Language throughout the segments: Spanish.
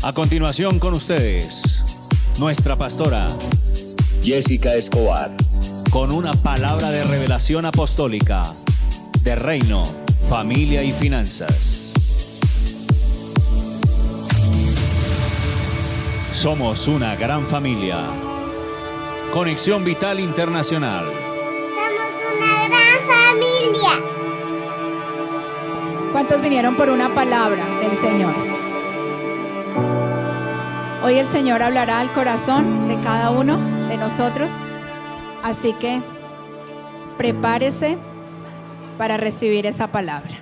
A continuación con ustedes, nuestra pastora Jessica Escobar, con una palabra de revelación apostólica de reino, familia y finanzas. Somos una gran familia. Conexión Vital Internacional. Somos una gran familia. ¿Cuántos vinieron por una palabra del Señor? Hoy el Señor hablará al corazón de cada uno de nosotros. Así que prepárese para recibir esa palabra.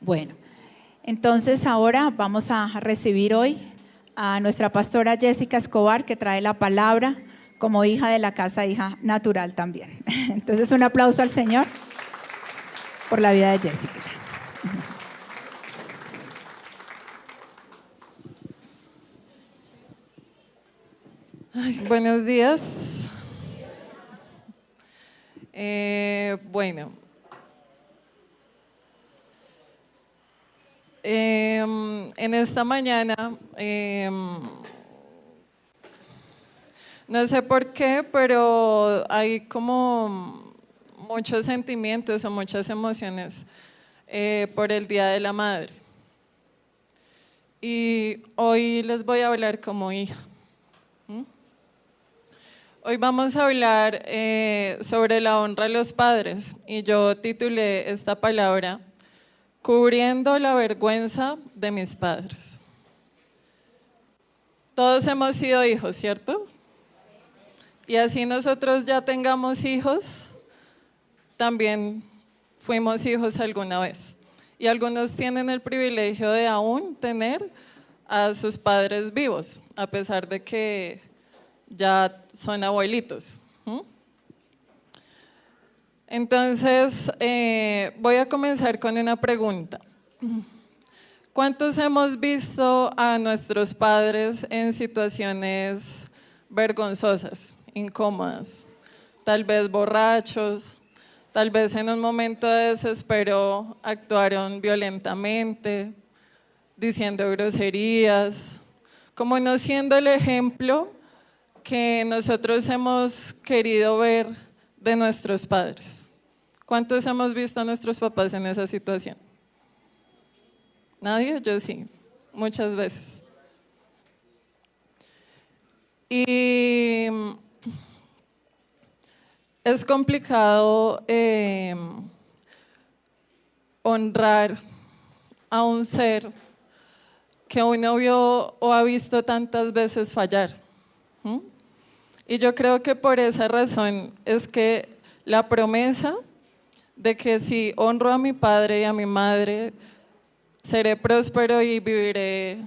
Bueno, entonces ahora vamos a recibir hoy a nuestra pastora Jessica Escobar, que trae la palabra como hija de la casa, hija natural también. Entonces un aplauso al Señor por la vida de Jessica. Ay, buenos días. Bueno, en esta mañana, no sé por qué, pero hay como muchos sentimientos o muchas emociones por el Día de la Madre. Y hoy les voy a hablar como hija. Hoy vamos a hablar sobre la honra a los padres, y yo titulé esta palabra Cubriendo la vergüenza de mis padres. Todos hemos sido hijos, ¿cierto? Y así nosotros ya tengamos hijos, también fuimos hijos alguna vez. Y algunos tienen el privilegio de aún tener a sus padres vivos, a pesar de que ya son abuelitos. Entonces, voy a comenzar con una pregunta. ¿Cuántos hemos visto a nuestros padres en situaciones vergonzosas, incómodas? Tal vez borrachos, tal vez en un momento de desespero actuaron violentamente, diciendo groserías, como no siendo el ejemplo que nosotros hemos querido ver de nuestros padres. ¿Cuántos hemos visto a nuestros papás en esa situación? ¿Nadie? Yo sí, muchas veces. Y es complicado honrar a un ser que uno vio o ha visto tantas veces fallar. Y yo creo que por esa razón es que la promesa de que si honro a mi padre y a mi madre, seré próspero y viviré,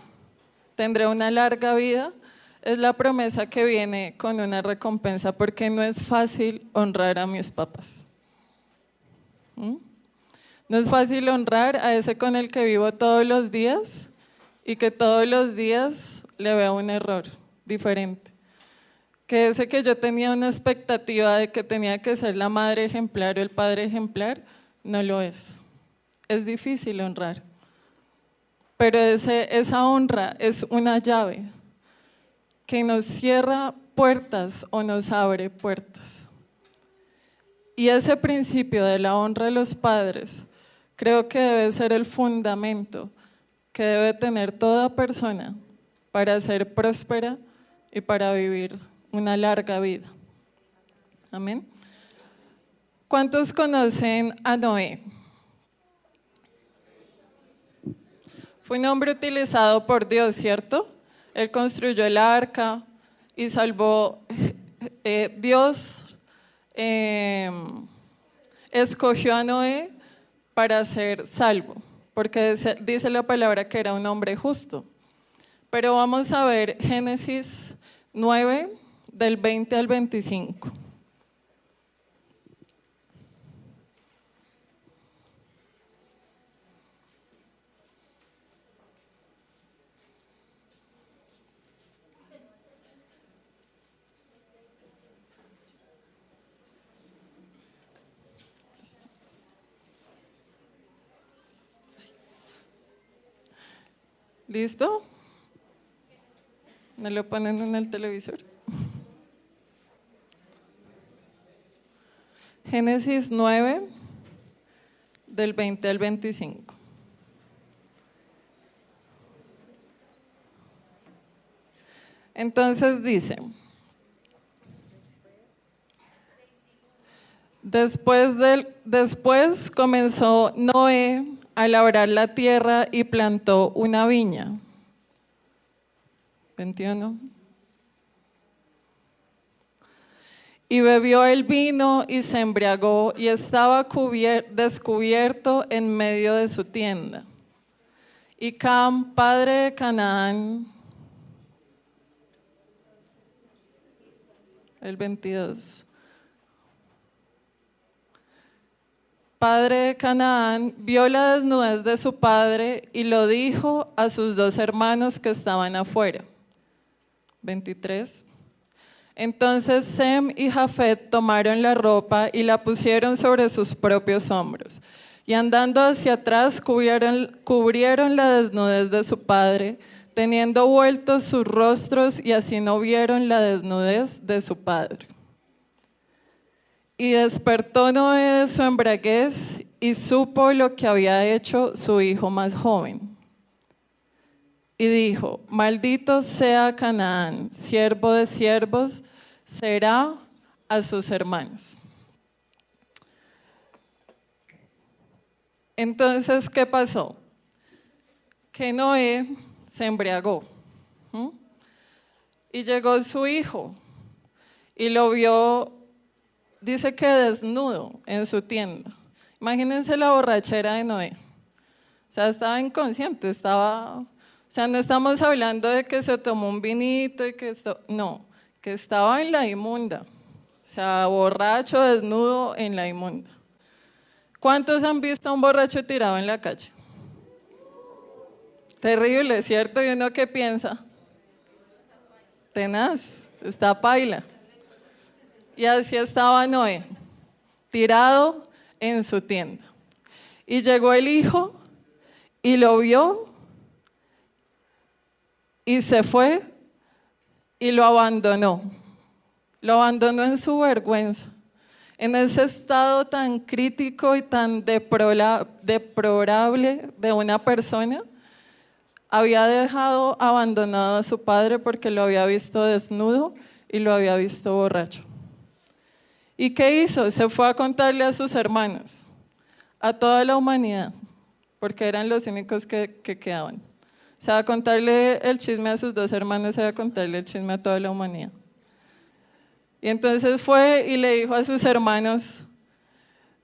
tendré una larga vida, es la promesa que viene con una recompensa, porque no es fácil honrar a mis papás. No es fácil honrar a ese con el que vivo todos los días y que todos los días le veo un error diferente. Que ese que yo tenía una expectativa de que tenía que ser la madre ejemplar o el padre ejemplar, no lo es. Es difícil honrar. Pero esa honra es una llave que nos cierra puertas o nos abre puertas. Y ese principio de la honra a los padres creo que debe ser el fundamento que debe tener toda persona para ser próspera y para vivir una larga vida. Amén. ¿Cuántos conocen a Noé? Fue un hombre utilizado por Dios, ¿cierto? Él construyó el arca y salvó. Dios escogió a Noé para ser salvo, porque dice la palabra que era un hombre justo. Pero vamos a ver Génesis 9, del 20 al 25. ¿Listo? ¿Me lo ponen en el televisor? Génesis 9, del 20 al 25. Entonces dice, después comenzó Noé a labrar la tierra y plantó una viña. 21. Y bebió el vino y se embriagó y estaba descubierto en medio de su tienda. Y Cam, padre de Canaán, el 22. Padre de Canaán, vio la desnudez de su padre y lo dijo a sus 2 hermanos que estaban afuera. 23. Entonces Sem y Jafet tomaron la ropa y la pusieron sobre sus propios hombros, y andando hacia atrás cubrieron la desnudez de su padre, teniendo vueltos sus rostros, y así no vieron la desnudez de su padre. Y despertó Noé de su embriaguez y supo lo que había hecho su hijo más joven. Y dijo, maldito sea Canaán, siervo de siervos, será a sus hermanos. Entonces, ¿qué pasó? Que Noé se embriagó. Y llegó su hijo y lo vio, dice que desnudo en su tienda. Imagínense la borrachera de Noé. O sea, estaba inconsciente, o sea, no estamos hablando de que se tomó un vinito y que no, que estaba en la inmunda. O sea, borracho, desnudo en la inmunda. ¿Cuántos han visto a un borracho tirado en la calle? Terrible, ¿cierto? ¿Y uno qué piensa? Tenaz, está paila. Y así estaba Noé, tirado en su tienda. Y llegó el hijo y lo vio y se fue y lo abandonó. Lo abandonó en su vergüenza, en ese estado tan crítico y tan deplorable de una persona. Había dejado abandonado a su padre porque lo había visto desnudo y lo había visto borracho. ¿Y qué hizo? Se fue a contarle a sus hermanos, a toda la humanidad, porque eran los únicos que quedaban. O sea, a contarle el chisme a sus 2 hermanos era contarle el chisme a toda la humanidad. Y entonces fue y le dijo a sus hermanos,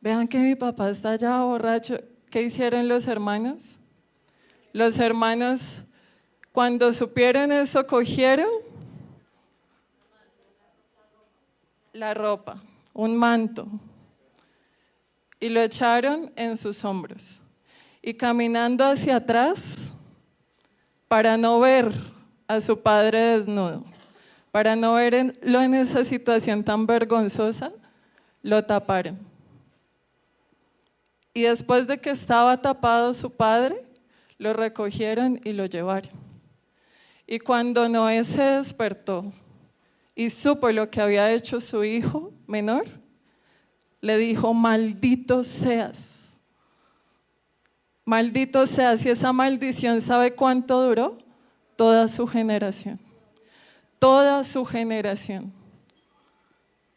vean que mi papá está allá borracho. ¿Qué hicieron los hermanos? Los hermanos, cuando supieron eso, cogieron la ropa, un manto, y lo echaron en sus hombros. Y caminando hacia atrás, para no ver a su padre desnudo, para no verlo en esa situación tan vergonzosa, lo taparon. Y después de que estaba tapado su padre, lo recogieron y lo llevaron. Y cuando Noé se despertó y supo lo que había hecho su hijo menor, le dijo, maldito seas. Maldito seas. Y esa maldición, ¿sabe cuánto duró? Toda su generación. Toda su generación.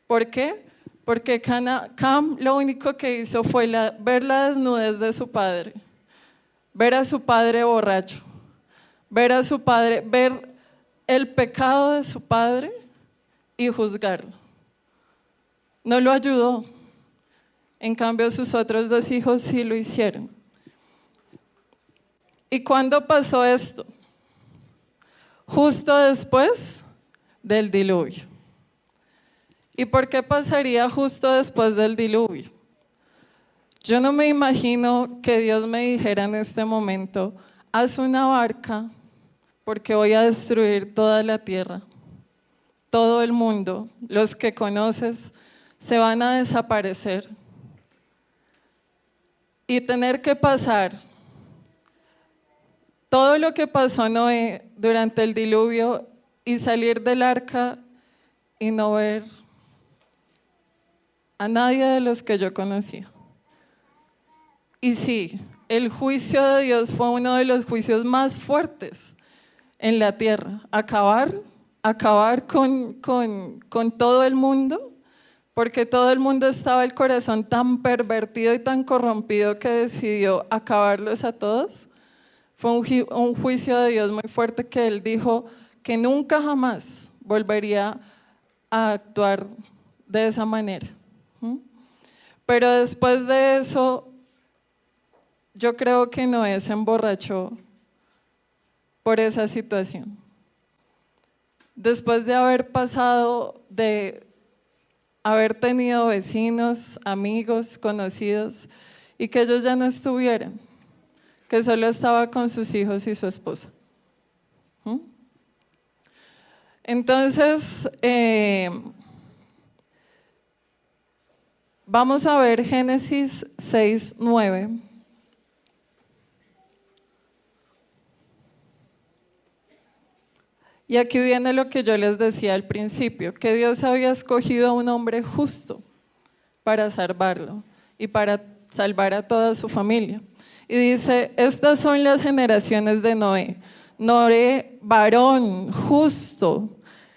¿Por qué? Porque Cam lo único que hizo fue ver la desnudez de su padre, ver a su padre borracho, ver a su padre, ver el pecado de su padre y juzgarlo. No lo ayudó. En cambio, sus otros 2 hijos sí lo hicieron. ¿Y cuándo pasó esto? Justo después del diluvio. ¿Y por qué pasaría justo después del diluvio? Yo no me imagino que Dios me dijera en este momento, haz una barca porque voy a destruir toda la tierra, todo el mundo, los que conoces se van a desaparecer. Y tener que pasar todo lo que pasó Noé durante el diluvio y salir del arca y no ver a nadie de los que yo conocía. Y sí, el juicio de Dios fue uno de los juicios más fuertes en la tierra. Acabar con todo el mundo, porque todo el mundo estaba el corazón tan pervertido y tan corrompido que decidió acabarlos a todos. Fue un juicio de Dios muy fuerte que Él dijo que nunca jamás volvería a actuar de esa manera. Pero después de eso, yo creo que Noé se emborrachó por esa situación. Después de haber pasado, de haber tenido vecinos, amigos, conocidos, y que ellos ya no estuvieran, que solo estaba con sus hijos y su esposa. Entonces, vamos a ver Génesis 6:9. Y aquí viene lo que yo les decía al principio, que Dios había escogido a un hombre justo para salvarlo y para salvar a toda su familia. Y dice, estas son las generaciones de Noé. Noé, varón, justo,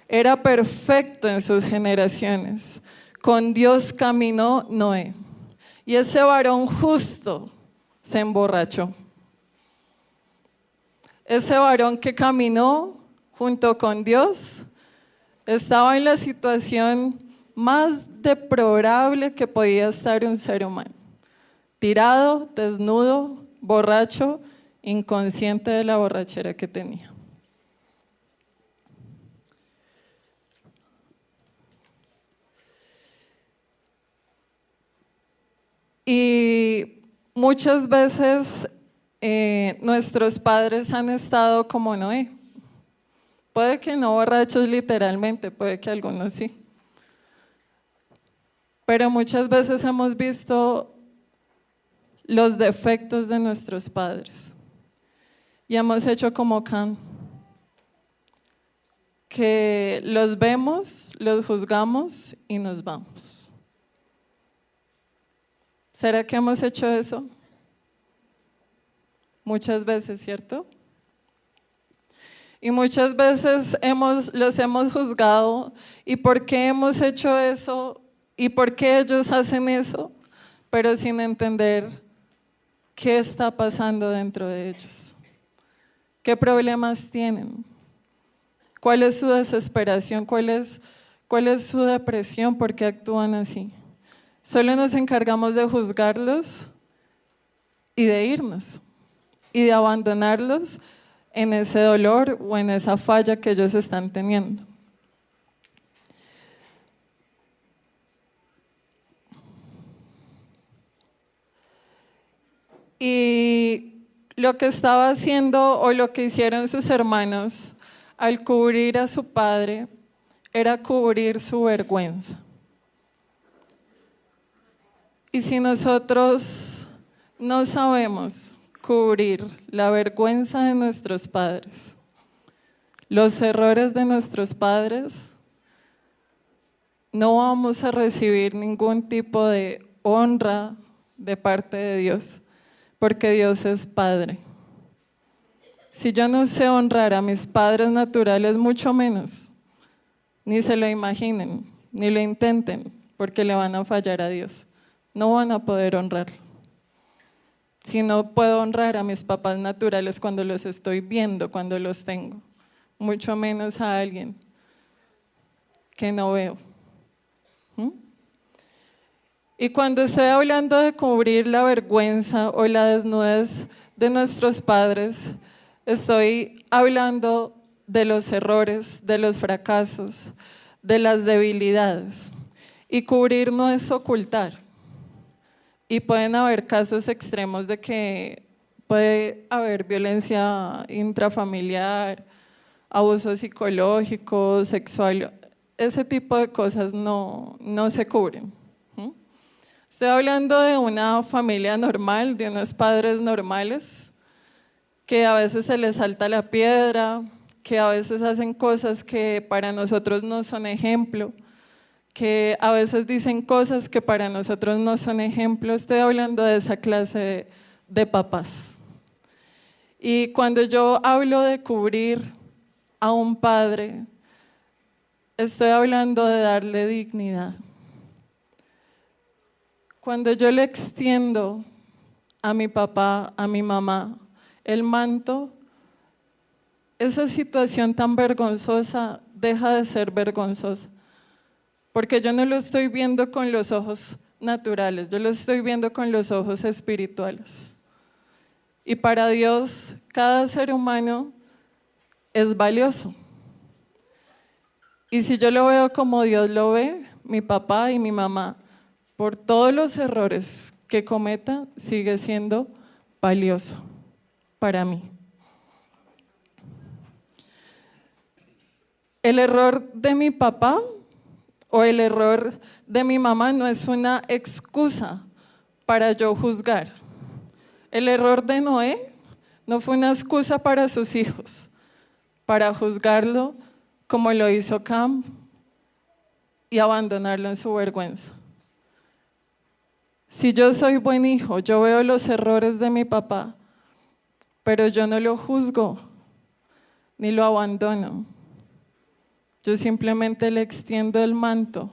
era perfecto en sus generaciones. Con Dios caminó Noé. Y ese varón justo se emborrachó. Ese varón que caminó junto con Dios estaba en la situación más deplorable que podía estar un ser humano. Tirado, desnudo, borracho, inconsciente de la borrachera que tenía. Y muchas veces nuestros padres han estado como Noé. Puede que no borrachos literalmente, puede que algunos sí. Pero muchas veces hemos visto los defectos de nuestros padres y hemos hecho como Can, que los vemos, los juzgamos y nos vamos. ¿Será que hemos hecho eso? Muchas veces, ¿cierto? Y muchas veces los hemos juzgado. ¿Y por qué hemos hecho eso? ¿Y por qué ellos hacen eso? Pero sin entender qué está pasando dentro de ellos. ¿Qué problemas tienen? ¿Cuál es su desesperación? ¿Cuál es su depresión? ¿Por qué actúan así? Solo nos encargamos de juzgarlos y de irnos y de abandonarlos en ese dolor o en esa falla que ellos están teniendo. Y lo que estaba haciendo o lo que hicieron sus hermanos al cubrir a su padre era cubrir su vergüenza. Y si nosotros no sabemos cubrir la vergüenza de nuestros padres, los errores de nuestros padres, no vamos a recibir ningún tipo de honra de parte de Dios, porque Dios es Padre. Si yo no sé honrar a mis padres naturales, mucho menos, ni se lo imaginen, ni lo intenten, porque le van a fallar a Dios. No van a poder honrarlo. Si no puedo honrar a mis papás naturales cuando los estoy viendo, cuando los tengo, mucho menos a alguien que no veo. Y cuando estoy hablando de cubrir la vergüenza o la desnudez de nuestros padres, estoy hablando de los errores, de los fracasos, de las debilidades. Y cubrir no es ocultar. Y pueden haber casos extremos de que puede haber violencia intrafamiliar, abuso psicológico, sexual. Ese tipo de cosas no se cubren. Estoy hablando de una familia normal, de unos padres normales que a veces se les salta la piedra, que a veces hacen cosas que para nosotros no son ejemplo, que a veces dicen cosas que para nosotros no son ejemplo. Estoy hablando de esa clase de papás. Y cuando yo hablo de cubrir a un padre, estoy hablando de darle dignidad. Cuando yo le extiendo a mi papá, a mi mamá, el manto, esa situación tan vergonzosa deja de ser vergonzosa, porque yo no lo estoy viendo con los ojos naturales, yo lo estoy viendo con los ojos espirituales. Y para Dios, cada ser humano es valioso. Y si yo lo veo como Dios lo ve, mi papá y mi mamá, por todos los errores que cometa, sigue siendo valioso para mí. El error de mi papá o el error de mi mamá no es una excusa para yo juzgar. El error de Noé no fue una excusa para sus hijos, para juzgarlo como lo hizo Cam y abandonarlo en su vergüenza. Si yo soy buen hijo, yo veo los errores de mi papá, pero yo no lo juzgo ni lo abandono. Yo simplemente le extiendo el manto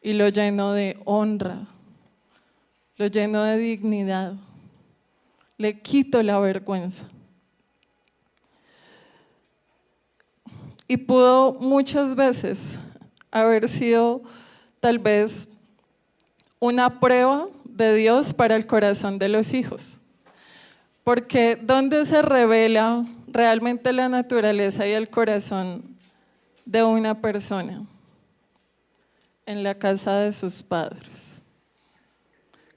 y lo lleno de honra, lo lleno de dignidad, le quito la vergüenza. Y pudo muchas veces haber sido tal vez una prueba de Dios para el corazón de los hijos. Porque ¿dónde se revela realmente la naturaleza y el corazón de una persona? En la casa de sus padres.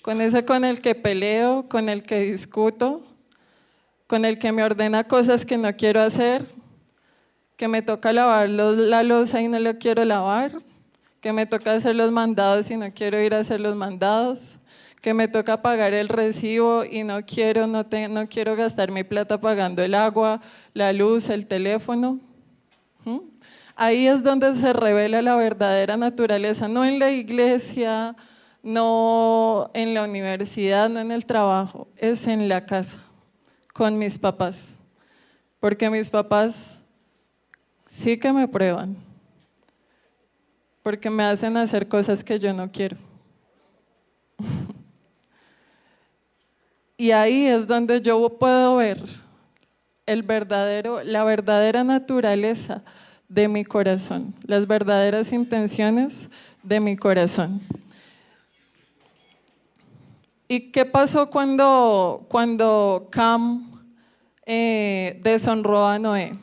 Con ese con el que peleo, con el que discuto, con el que me ordena cosas que no quiero hacer, que me toca lavar la loza y no lo quiero lavar, que me toca hacer los mandados y no quiero ir a hacer los mandados, que me toca pagar el recibo y no quiero gastar mi plata pagando el agua, la luz, el teléfono. Ahí es donde se revela la verdadera naturaleza, no en la iglesia, no en la universidad, no en el trabajo, es en la casa, con mis papás. Porque mis papás sí que me prueban, porque me hacen hacer cosas que yo no quiero. Y ahí es donde yo puedo ver la verdadera naturaleza de mi corazón, las verdaderas intenciones de mi corazón. ¿Y qué pasó cuando Cam deshonró a Noé?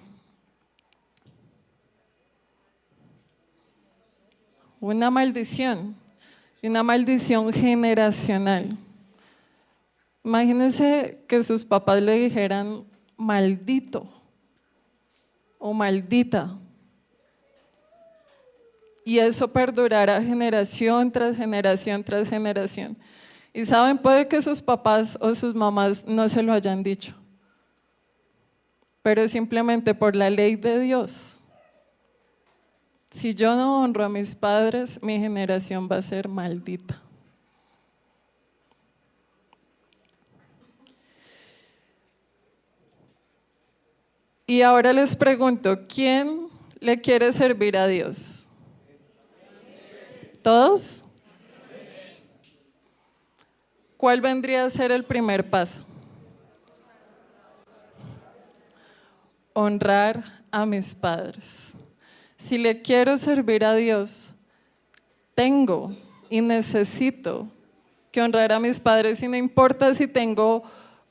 Una maldición generacional. Imagínense que sus papás le dijeran maldito o maldita. Y eso perdurará generación tras generación tras generación. Y saben, puede que sus papás o sus mamás no se lo hayan dicho, pero simplemente por la ley de Dios, si yo no honro a mis padres, mi generación va a ser maldita. Y ahora les pregunto, ¿quién le quiere servir a Dios? ¿Todos? ¿Cuál vendría a ser el primer paso? Honrar a mis padres. Si le quiero servir a Dios, tengo y necesito que honrar a mis padres, y no importa si tengo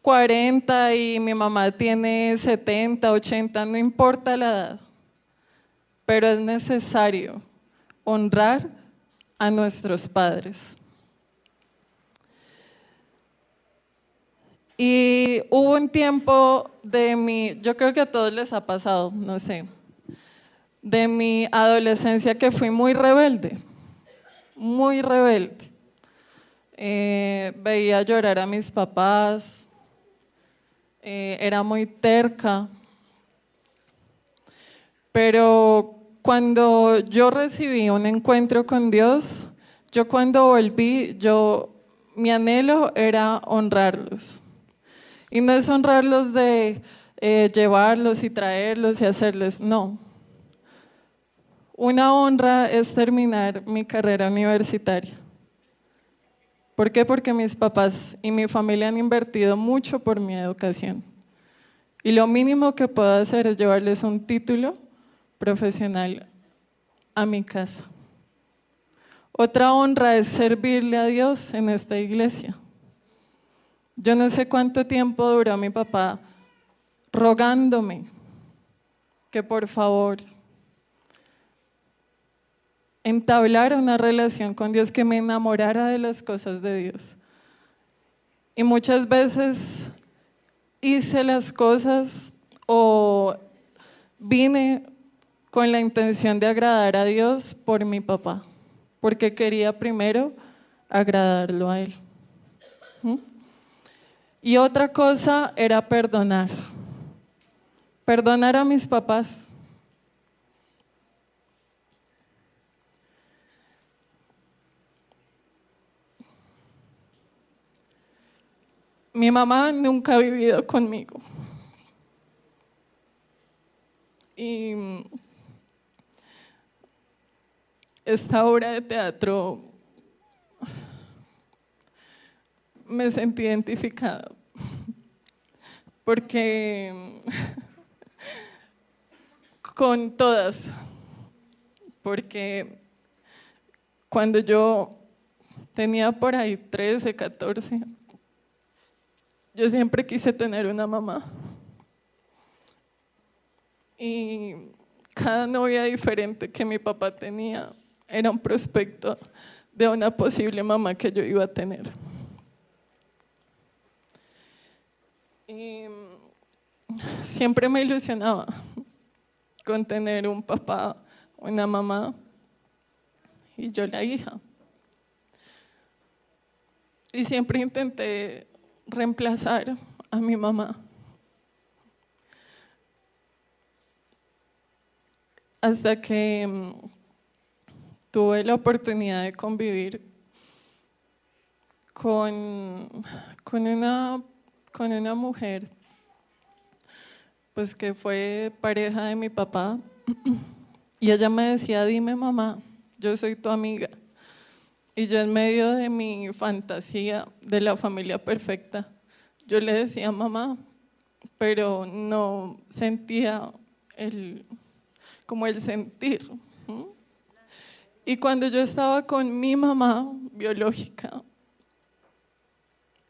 40 y mi mamá tiene 70, 80, no importa la edad, pero es necesario honrar a nuestros padres. Y hubo un tiempo yo creo que a todos les ha pasado, no sé, de mi adolescencia que fui muy rebelde, muy rebelde. Veía llorar a mis papás, era muy terca. Pero cuando yo recibí un encuentro con Dios, yo cuando volví, mi anhelo era honrarlos. Y no es honrarlos de llevarlos y traerlos y hacerles, no. Una honra es terminar mi carrera universitaria. ¿Por qué? Porque mis papás y mi familia han invertido mucho por mi educación. Y lo mínimo que puedo hacer es llevarles un título profesional a mi casa. Otra honra es servirle a Dios en esta iglesia. Yo no sé cuánto tiempo duró mi papá rogándome que por favor entablara una relación con Dios, que me enamorara de las cosas de Dios. Y muchas veces hice las cosas o vine con la intención de agradar a Dios por mi papá, porque quería primero agradarlo a Él. Y otra cosa era perdonar a mis papás. Mi mamá nunca ha vivido conmigo. Y esta obra de teatro me sentí identificada porque con todas, porque cuando yo tenía por ahí 13, 14, yo siempre quise tener una mamá. Y cada novia diferente que mi papá tenía era un prospecto de una posible mamá que yo iba a tener. Y siempre me ilusionaba con tener un papá, una mamá y yo la hija. Y siempre intenté reemplazar a mi mamá. Hasta que tuve la oportunidad de convivir con una mujer, pues que fue pareja de mi papá, y ella me decía, dime mamá, yo soy tu amiga. Y yo en medio de mi fantasía de la familia perfecta, yo le decía mamá, pero no sentía como el sentir. Y cuando yo estaba con mi mamá biológica,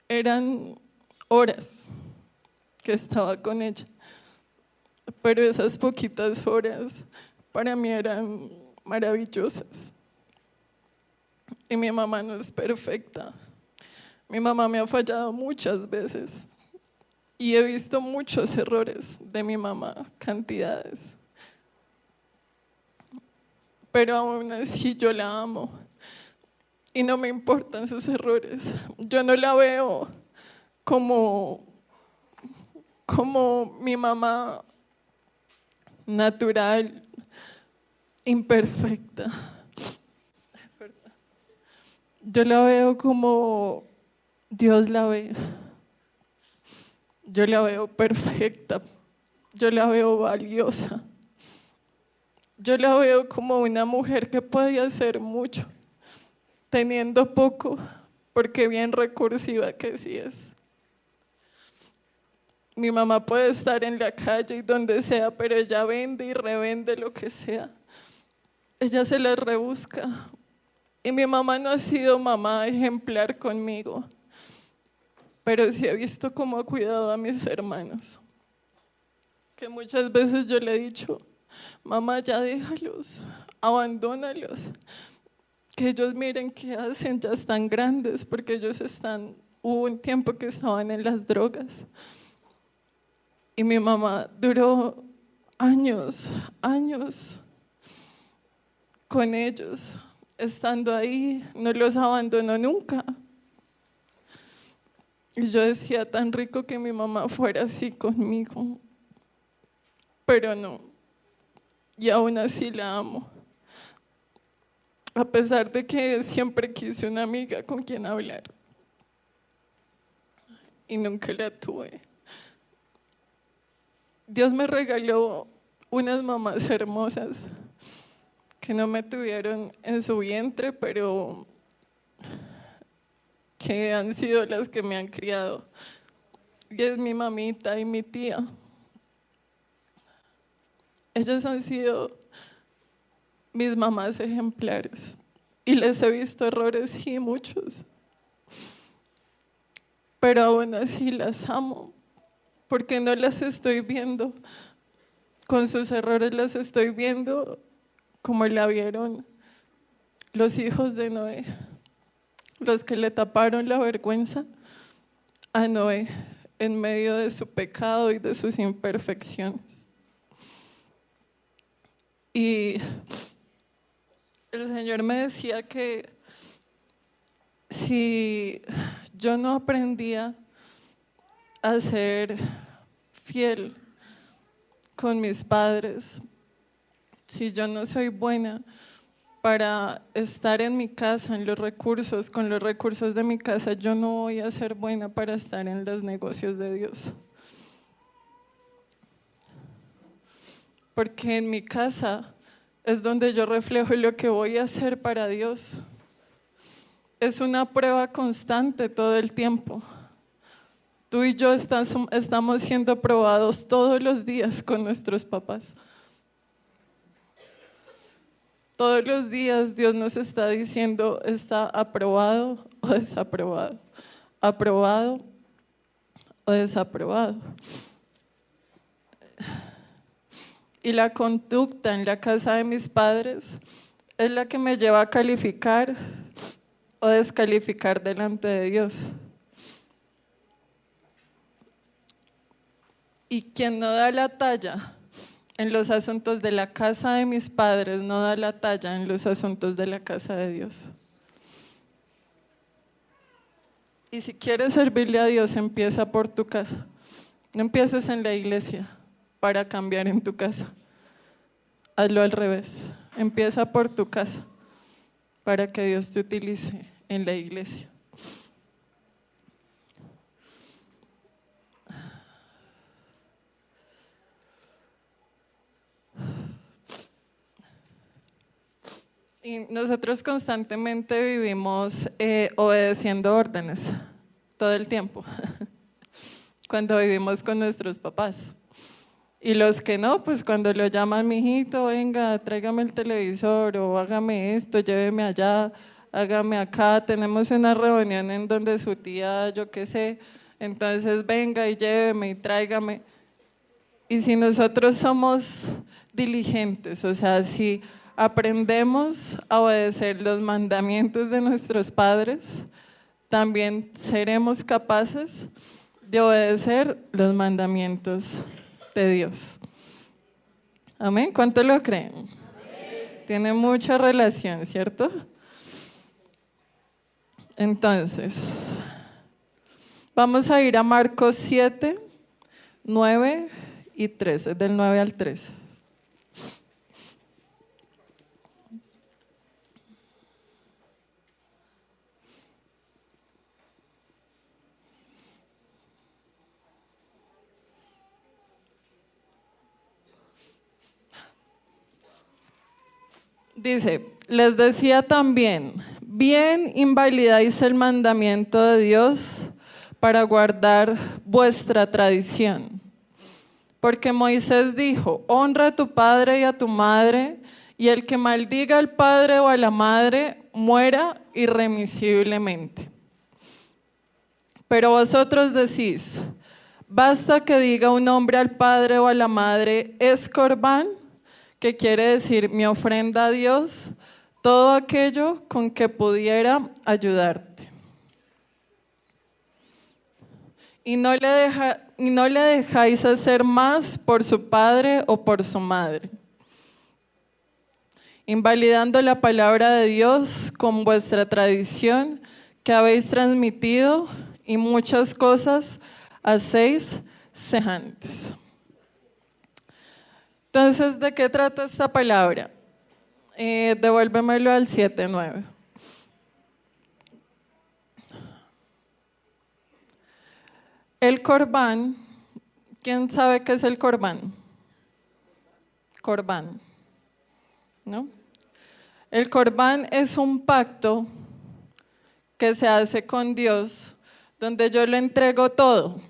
eran horas que estaba con ella, pero esas poquitas horas para mí eran maravillosas. Y mi mamá no es perfecta. Mi mamá me ha fallado muchas veces y he visto muchos errores de mi mamá, cantidades. Pero aún así yo la amo y no me importan sus errores. Yo no la veo como mi mamá natural, imperfecta. Yo la veo como Dios la ve. Yo la veo perfecta. Yo la veo valiosa. Yo la veo como una mujer que puede hacer mucho, teniendo poco, porque bien recursiva que sí es. Mi mamá puede estar en la calle y donde sea, pero ella vende y revende lo que sea. Ella se la rebusca. Y mi mamá no ha sido mamá ejemplar conmigo, pero sí he visto cómo ha cuidado a mis hermanos. Que muchas veces yo le he dicho, mamá, ya déjalos, abandónalos, que ellos miren qué hacen, ya están grandes, porque hubo un tiempo que estaban en las drogas. Y mi mamá duró años con ellos, estando ahí, no los abandonó nunca. Y yo decía, tan rico que mi mamá fuera así conmigo, pero no. Y aún así la amo. A pesar de que siempre quise una amiga con quien hablar. Y nunca la tuve. Dios me regaló unas mamás hermosas que no me tuvieron en su vientre, pero que han sido las que me han criado. Y es mi mamita y mi tía. Ellas han sido mis mamás ejemplares. Y les he visto errores y muchos. Pero aún así las amo. Porque no las estoy viendo con sus errores, las estoy viendo como la vieron los hijos de Noé, los que le taparon la vergüenza a Noé en medio de su pecado y de sus imperfecciones. Y el Señor me decía que si yo no aprendía a ser fiel con mis padres, si yo no soy buena para estar en mi casa, en los recursos, con los recursos de mi casa, yo no voy a ser buena para estar en los negocios de Dios. Porque en mi casa es donde yo reflejo lo que voy a hacer para Dios. Es una prueba constante todo el tiempo. Tú y yo estamos siendo probados todos los días con nuestros papás. Todos los días Dios nos está diciendo, ¿está aprobado o desaprobado? ¿Aprobado o desaprobado? Y la conducta en la casa de mis padres es la que me lleva a calificar o descalificar delante de Dios. Y quien no da la talla en los asuntos de la casa de mis padres, no da la talla en los asuntos de la casa de Dios. Y si quieres servirle a Dios, empieza por tu casa. No empieces en la iglesia para cambiar en tu casa. Hazlo al revés. Empieza por tu casa para que Dios te utilice en la iglesia. Y nosotros constantemente vivimos obedeciendo órdenes todo el tiempo, cuando vivimos con nuestros papás. Y los que no, pues cuando lo llaman, mijito, venga, tráigame el televisor, o hágame esto, lléveme allá, hágame acá, tenemos una reunión en donde su tía, yo qué sé, entonces venga y lléveme y tráigame. Y si nosotros somos diligentes, o sea, si aprendemos a obedecer los mandamientos de nuestros padres, también seremos capaces de obedecer los mandamientos de Dios. Amén. ¿Cuánto lo creen? Amén. Tiene mucha relación, ¿cierto? Entonces, vamos a ir a Marcos 7, 9 y 13, del 9 al 13. Dice, les decía también, bien invalidáis el mandamiento de Dios para guardar vuestra tradición. Porque Moisés dijo, honra a tu padre y a tu madre, y el que maldiga al padre o a la madre, muera irremisiblemente. Pero vosotros decís, basta que diga un hombre al padre o a la madre, es corbán, que quiere decir mi ofrenda a Dios, todo aquello con que pudiera ayudarte. Y no le dejáis hacer más por su padre o por su madre, invalidando la palabra de Dios con vuestra tradición que habéis transmitido y muchas cosas hacéis semejantes. Entonces, ¿de qué trata esta palabra? Devuélvemelo al 7:9. El corbán, ¿quién sabe qué es el corbán? Corbán, ¿no? El corbán es un pacto que se hace con Dios, donde yo le entrego todo,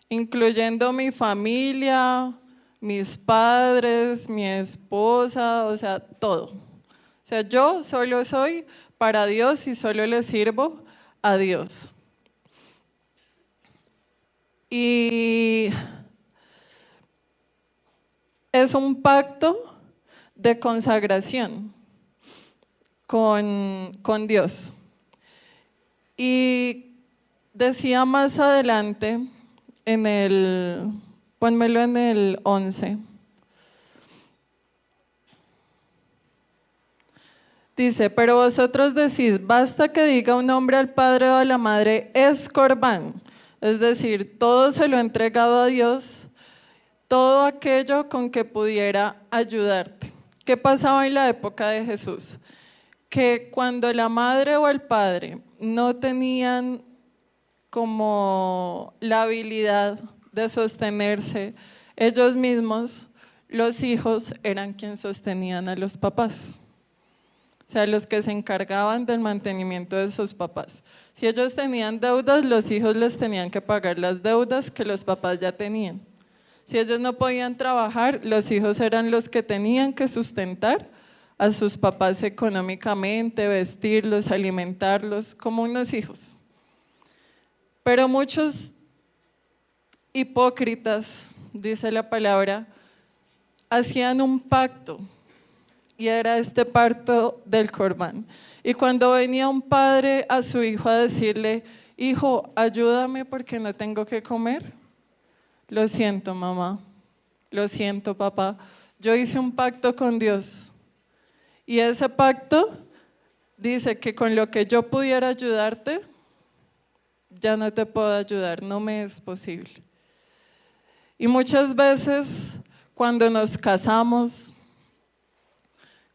incluyendo mi familia, mis padres, mi esposa, o sea, todo. O sea, yo solo soy para Dios y solo le sirvo a Dios. Y es un pacto de consagración con Dios. Y decía más adelante, pónmelo en el 11. Dice, pero vosotros decís, basta que diga un hombre al padre o a la madre, es corbán. Es decir, todo se lo he entregado a Dios, todo aquello con que pudiera ayudarte. ¿Qué pasaba en la época de Jesús? Que cuando la madre o el padre no tenían como la habilidad de sostenerse ellos mismos, los hijos eran quienes sostenían a los papás. O sea, los que se encargaban del mantenimiento de sus papás. Si ellos tenían deudas, los hijos les tenían que pagar las deudas que los papás ya tenían. Si ellos no podían trabajar, los hijos eran los que tenían que sustentar a sus papás económicamente, vestirlos, alimentarlos, como unos hijos. Pero muchos hipócritas, dice la palabra, hacían un pacto. Y era este pacto del corbán. Y cuando venía un padre a su hijo a decirle, hijo, ayúdame porque no tengo que comer. Lo siento, mamá. Lo siento, papá. Yo hice un pacto con Dios. Y ese pacto dice que con lo que yo pudiera ayudarte, ya no te puedo ayudar, no me es posible. Y muchas veces cuando nos casamos,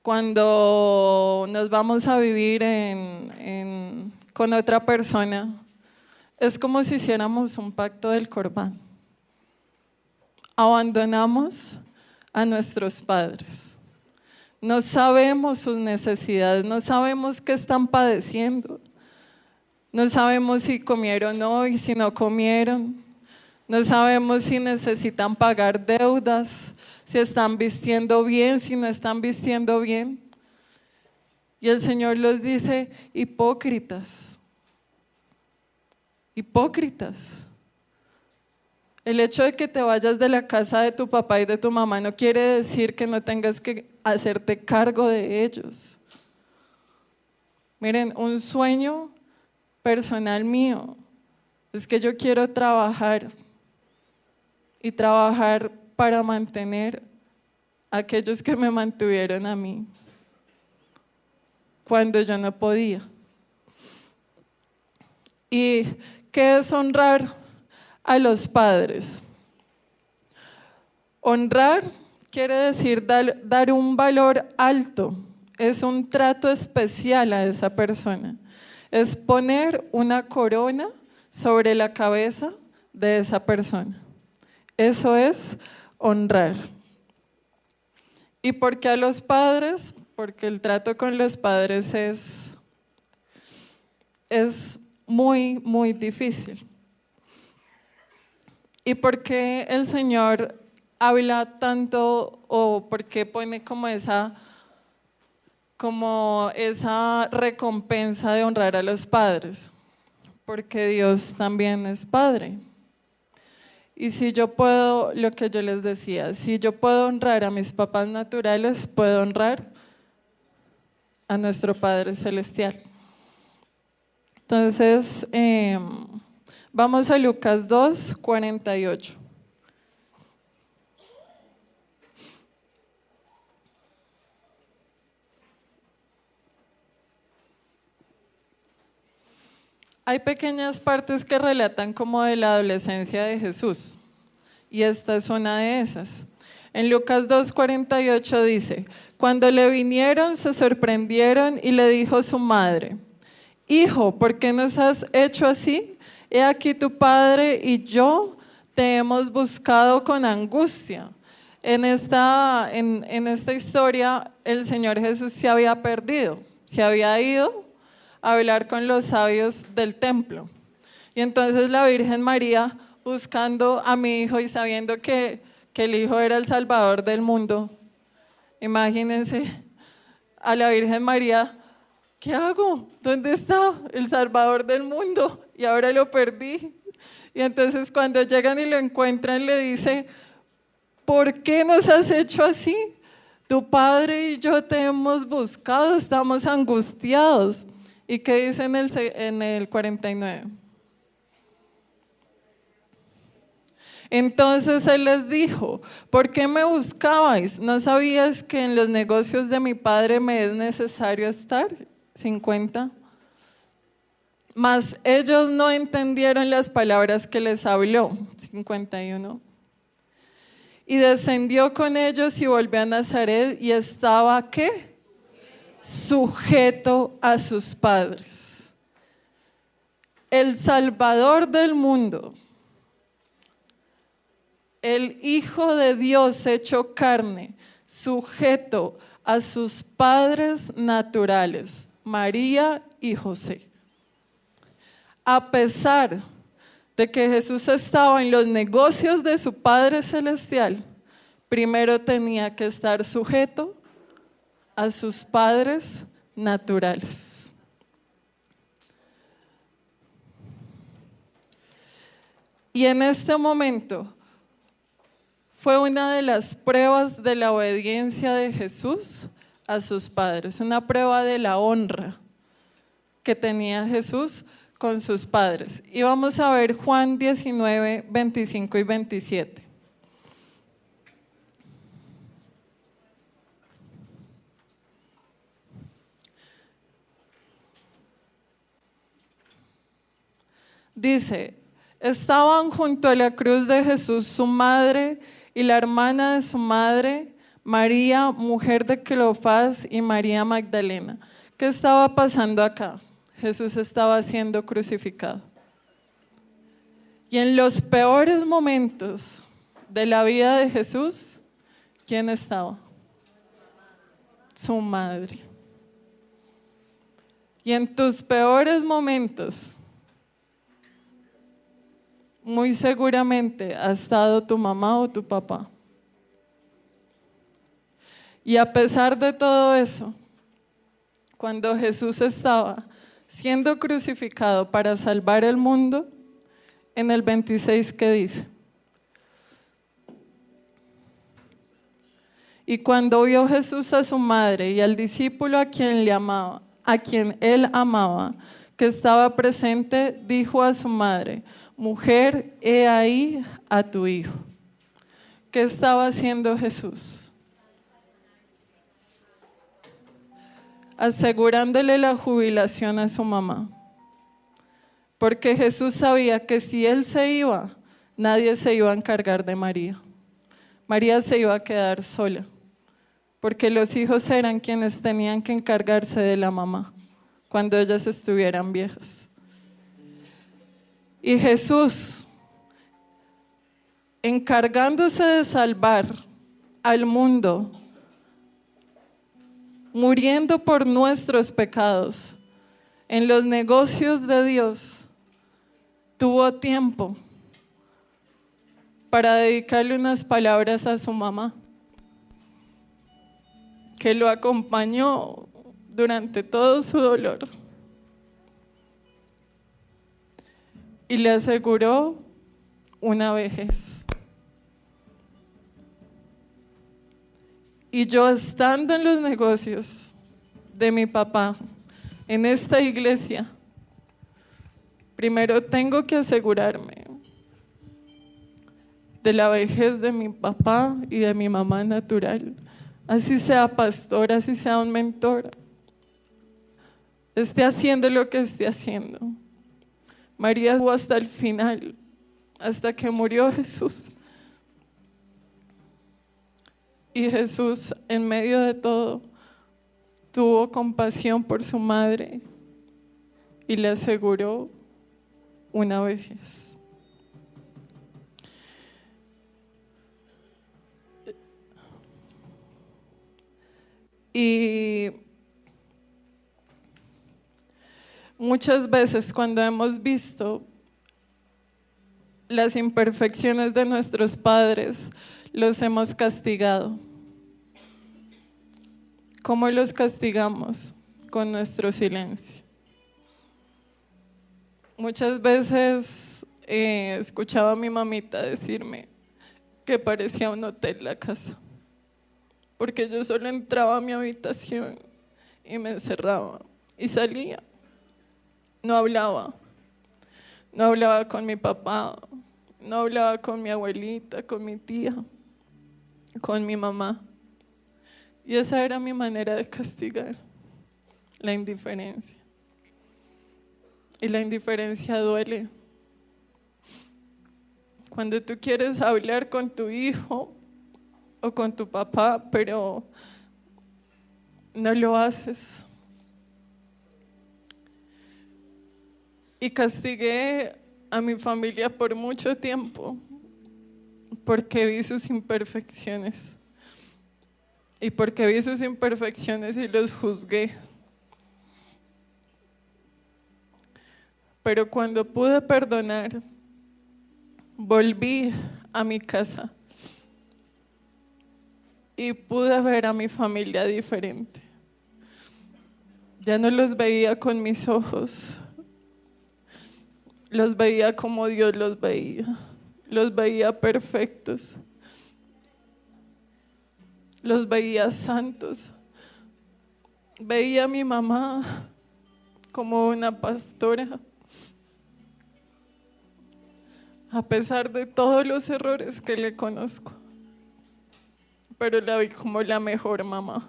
cuando nos vamos a vivir con otra persona, es como si hiciéramos un pacto del corbán. Abandonamos a nuestros padres. No sabemos sus necesidades, no sabemos qué están padeciendo. No sabemos si comieron hoy, si no comieron. No sabemos si necesitan pagar deudas, si están vistiendo bien, si no están vistiendo bien. Y el Señor los dice, hipócritas. Hipócritas. El hecho de que te vayas de la casa de tu papá y de tu mamá no quiere decir que no tengas que hacerte cargo de ellos. Miren, un sueño personal mío es que yo quiero trabajar y trabajar para mantener a aquellos que me mantuvieron a mí cuando yo no podía. ¿Y qué es honrar a los padres? Honrar quiere decir dar un valor alto, es un trato especial a esa persona, es poner una corona sobre la cabeza de esa persona. Eso es honrar. ¿Y por qué a los padres? Porque el trato con los padres es muy, muy difícil. ¿Y por qué el Señor habla tanto o por qué pone como esa recompensa de honrar a los padres? Porque Dios también es Padre. Y si yo puedo, lo que yo les decía, si yo puedo honrar a mis papás naturales, puedo honrar a nuestro Padre Celestial. Entonces, vamos a Lucas 2:48. Hay pequeñas partes que relatan como de la adolescencia de Jesús, y esta es una de esas. En Lucas 2:48 dice: cuando le vinieron, se sorprendieron y le dijo su madre: Hijo, ¿por qué nos has hecho así? He aquí tu padre y yo te hemos buscado con angustia. En esta historia, el Señor Jesús se había perdido, se había ido a hablar con los sabios del templo. Y entonces la Virgen María, buscando a mi hijo y sabiendo que el hijo era el Salvador del mundo, imagínense a la Virgen María: ¿qué hago? ¿Dónde está el Salvador del mundo? Y ahora lo perdí. Y entonces cuando llegan y lo encuentran, le dice: ¿por qué nos has hecho así? Tu padre y yo te hemos buscado, estamos angustiados. ¿Y qué dice en el 49? Entonces él les dijo: ¿por qué me buscabais? ¿No sabías que en los negocios de mi padre me es necesario estar? 50. Mas ellos no entendieron las palabras que les habló. 51. Y descendió con ellos y volvió a Nazaret y estaba, ¿qué? Sujeto a sus padres. El Salvador del mundo, el Hijo de Dios hecho carne, sujeto a sus padres naturales, María y José. A pesar de que Jesús estaba en los negocios de su Padre Celestial, primero tenía que estar sujeto a sus padres naturales. Y en este momento fue una de las pruebas de la obediencia de Jesús a sus padres, una prueba de la honra que tenía Jesús con sus padres. Y vamos a ver Juan 19, 25 y 27. Dice: estaban junto a la cruz de Jesús su madre y la hermana de su madre, María, mujer de Cleofás, y María Magdalena. ¿Qué estaba pasando acá? Jesús estaba siendo crucificado. Y en los peores momentos de la vida de Jesús, ¿quién estaba? Su madre. Y en tus peores momentos, muy seguramente ha estado tu mamá o tu papá. Y a pesar de todo eso, cuando Jesús estaba siendo crucificado para salvar el mundo, en el 26, ¿qué dice? Y cuando vio Jesús a su madre y al discípulo a quien él amaba, que estaba presente, dijo a su madre: mujer, he ahí a tu hijo. ¿Qué estaba haciendo Jesús? Asegurándole la jubilación a su mamá. Porque Jesús sabía que si él se iba, nadie se iba a encargar de María. María se iba a quedar sola, porque los hijos eran quienes tenían que encargarse de la mamá cuando ellas estuvieran viejas. Y Jesús, encargándose de salvar al mundo, muriendo por nuestros pecados, en los negocios de Dios, tuvo tiempo para dedicarle unas palabras a su mamá, que lo acompañó durante todo su dolor. Y le aseguró una vejez. Y yo, estando en los negocios de mi papá, en esta iglesia, primero tengo que asegurarme de la vejez de mi papá y de mi mamá natural, así sea pastor, así sea un mentor, esté haciendo lo que esté haciendo. María estuvo hasta el final, hasta que murió Jesús. Y Jesús, en medio de todo, tuvo compasión por su madre y le aseguró una vejez. Y muchas veces cuando hemos visto las imperfecciones de nuestros padres, los hemos castigado. ¿Cómo los castigamos? Con nuestro silencio. Muchas veces escuchaba a mi mamita decirme que parecía un hotel la casa, porque yo solo entraba a mi habitación y me encerraba y salía. No hablaba con mi papá, no hablaba con mi abuelita, con mi tía, con mi mamá. Y esa era mi manera de castigar, la indiferencia. Y la indiferencia duele. Cuando tú quieres hablar con tu hijo o con tu papá, pero no lo haces. Y castigué a mi familia por mucho tiempo porque vi sus imperfecciones. Y porque vi sus imperfecciones y los juzgué. Pero cuando pude perdonar, volví a mi casa y pude ver a mi familia diferente. Ya no los veía con mis ojos, los veía como Dios los veía perfectos. Los veía santos. Veía a mi mamá como una pastora. A pesar de todos los errores que le conozco. Pero la vi como la mejor mamá.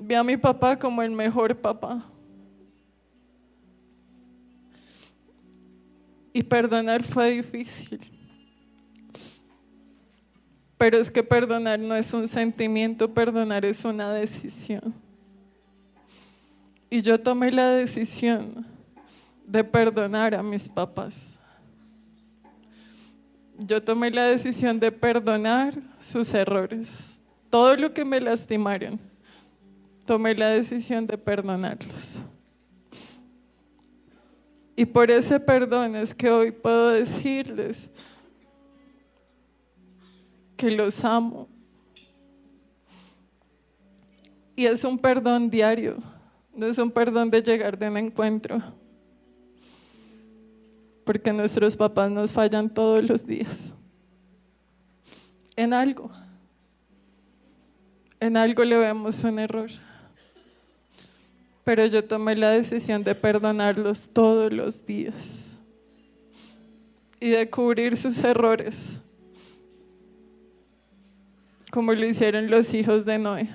Vi a mi papá como el mejor papá. Y perdonar fue difícil. Pero es que perdonar no es un sentimiento, perdonar es una decisión. Y yo tomé la decisión de perdonar a mis papás. Yo tomé la decisión de perdonar sus errores. Todo lo que me lastimaron, tomé la decisión de perdonarlos. Y por ese perdón es que hoy puedo decirles que los amo. Y es un perdón diario, no es un perdón de llegar de un encuentro. Porque nuestros papás nos fallan todos los días. En algo le vemos un error. Pero yo tomé la decisión de perdonarlos todos los días. Y de cubrir sus errores. Como lo hicieron los hijos de Noé.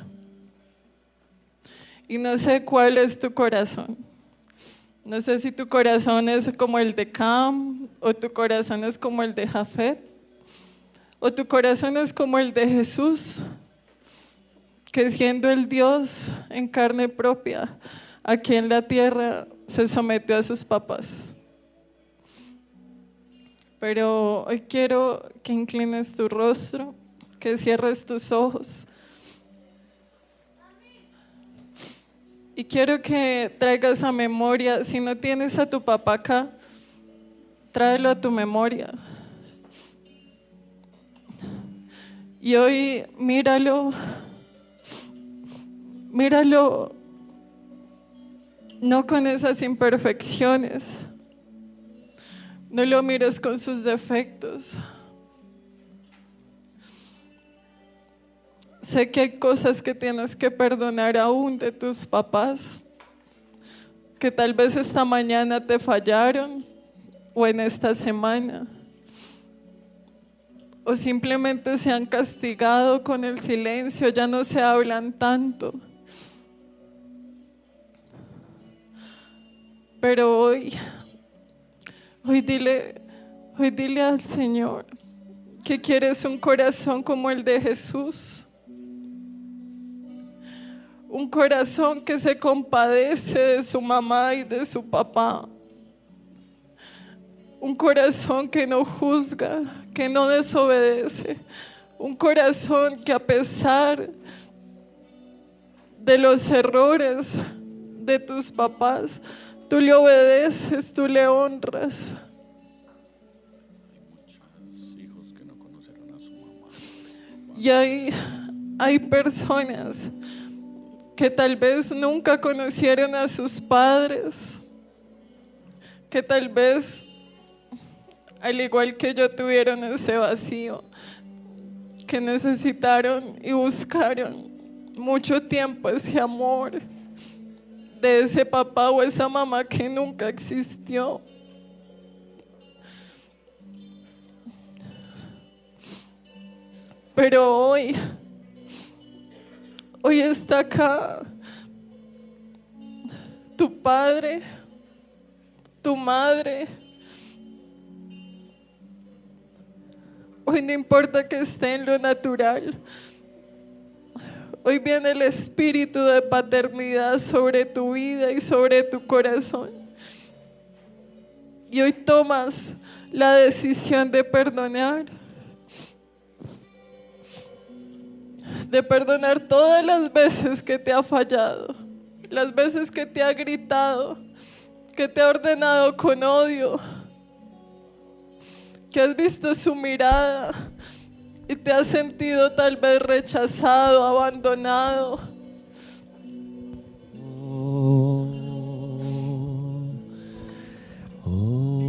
Y no sé cuál es tu corazón. No sé si tu corazón es como el de Cam, o tu corazón es como el de Jafet, o tu corazón es como el de Jesús, que siendo el Dios en carne propia, aquí en la tierra se sometió a sus papás. Pero hoy quiero que inclines tu rostro, que cierres tus ojos. Y quiero que traigas a memoria, si no tienes a tu papá acá, tráelo a tu memoria. Y hoy míralo no con esas imperfecciones, no lo mires con sus defectos. Sé que hay cosas que tienes que perdonar aún de tus papás, que tal vez esta mañana te fallaron o en esta semana, o simplemente se han castigado con el silencio, ya no se hablan tanto. Pero hoy Hoy dile al Señor que quieres un corazón como el de Jesús. Un corazón que se compadece de su mamá y de su papá. Un corazón que no juzga, que no desobedece. Un corazón que a pesar de los errores de tus papás, tú le obedeces, tú le honras. Y hay personas que tal vez nunca conocieron a sus padres, que tal vez, al igual que yo, tuvieron ese vacío, que necesitaron y buscaron mucho tiempo ese amor de ese papá o esa mamá que nunca existió. Pero hoy está acá tu padre, tu madre. Hoy no importa que esté en lo natural. Hoy viene el espíritu de paternidad sobre tu vida y sobre tu corazón. Y hoy tomas la decisión de perdonar. De perdonar todas las veces que te ha fallado, las veces que te ha gritado, que te ha ordenado con odio, que has visto su mirada y te has sentido tal vez rechazado, abandonado.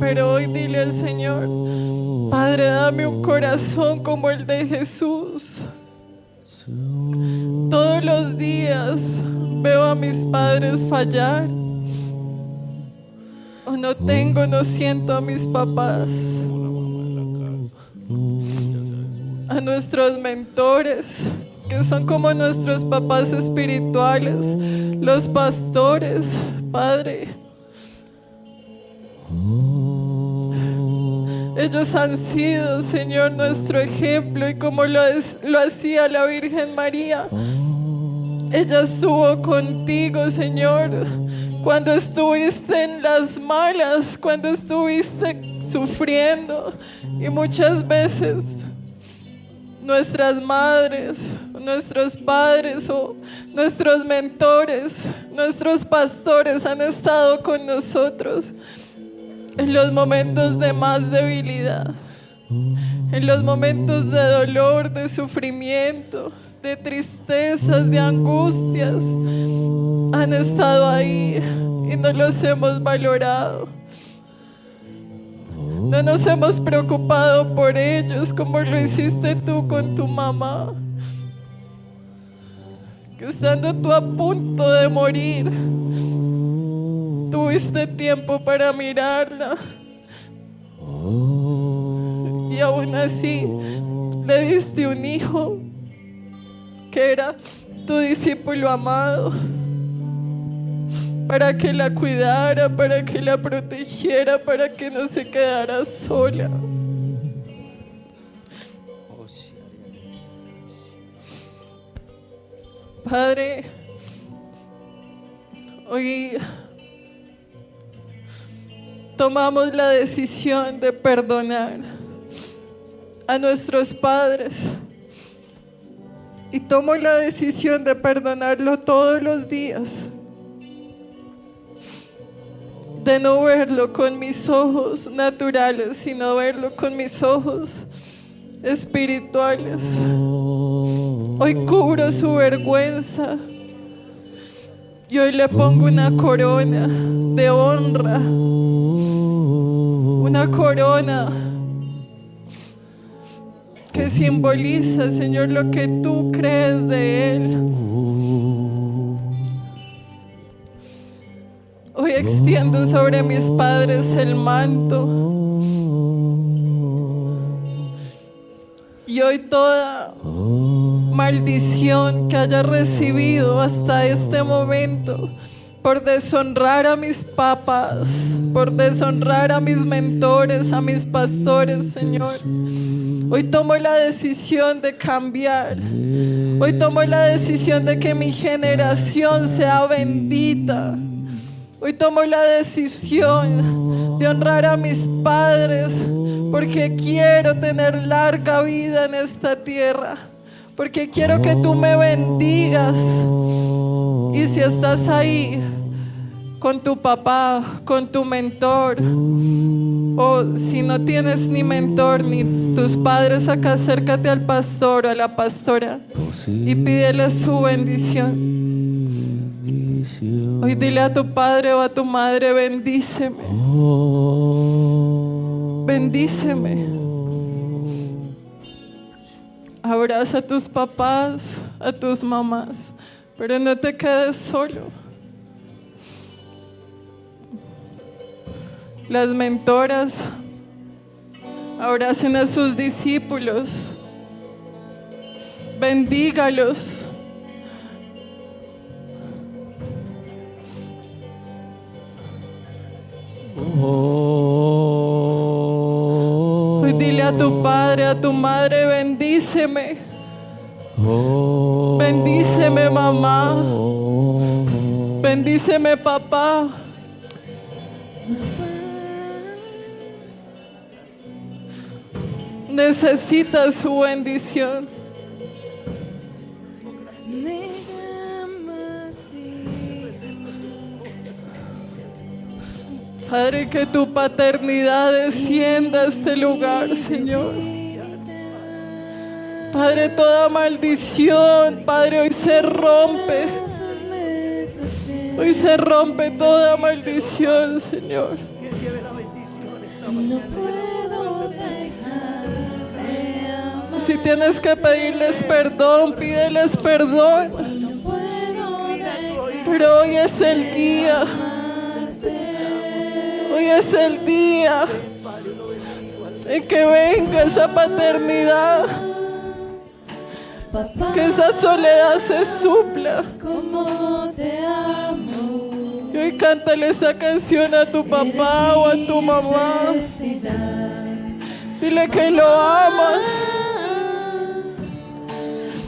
Pero hoy dile al Señor: Padre, dame un corazón como el de Jesús. Todos los días veo a mis padres fallar, o no siento a mis papás, a nuestros mentores, que son como nuestros papás espirituales, los pastores, Padre. Ellos han sido, Señor, nuestro ejemplo, y como lo hacía la Virgen María, ella estuvo contigo, Señor, cuando estuviste en las malas, cuando estuviste sufriendo. Y muchas veces nuestras madres, nuestros padres o nuestros mentores, nuestros pastores han estado con nosotros en los momentos de más debilidad, en los momentos de dolor, de sufrimiento, de tristezas, de angustias. Han estado ahí y no los hemos valorado. No nos hemos preocupado por ellos como lo hiciste tú con tu mamá, que estando tú a punto de morir, tuviste tiempo para mirarla, y aún así le diste un hijo que era tu discípulo amado, para que la cuidara, para que la protegiera, para que no se quedara sola. Padre, hoy tomamos la decisión de perdonar a nuestros padres, y tomo la decisión de perdonarlo todos los días, de no verlo con mis ojos naturales, sino verlo con mis ojos espirituales. Hoy cubro su vergüenza y hoy le pongo una corona de honra, una corona que simboliza, Señor, lo que tú crees de Él. Hoy extiendo sobre mis padres el manto, y hoy toda maldición que haya recibido hasta este momento por deshonrar a mis papás, por deshonrar a mis mentores, a mis pastores, Señor. Hoy tomo la decisión de cambiar. Hoy tomo la decisión de que mi generación sea bendita. Hoy tomo la decisión de honrar a mis padres, porque quiero tener larga vida en esta tierra, porque quiero que tú me bendigas. Y si estás ahí con tu papá, con tu mentor, o si no tienes ni mentor ni tus padres acá, acércate al pastor o a la pastora y pídele su bendición. Hoy dile a tu padre o a tu madre: bendíceme, bendíceme. Abraza a tus papás, a tus mamás, pero no te quedes solo. Las mentoras abracen a sus discípulos, bendígalos. Hoy dile a tu padre, a tu madre: bendíceme, bendíceme mamá, bendíceme papá. Necesitas su bendición. Padre, que tu paternidad descienda a este lugar, Señor. Padre, toda maldición, Padre, hoy se rompe. Hoy se rompe toda maldición, Señor. Si tienes que pedirles perdón, pídeles perdón. Pero hoy es el día. Hoy es el día en que venga esa paternidad, que esa soledad se supla. Y hoy cántale esa canción a tu papá o a tu mamá. Dile que lo amas.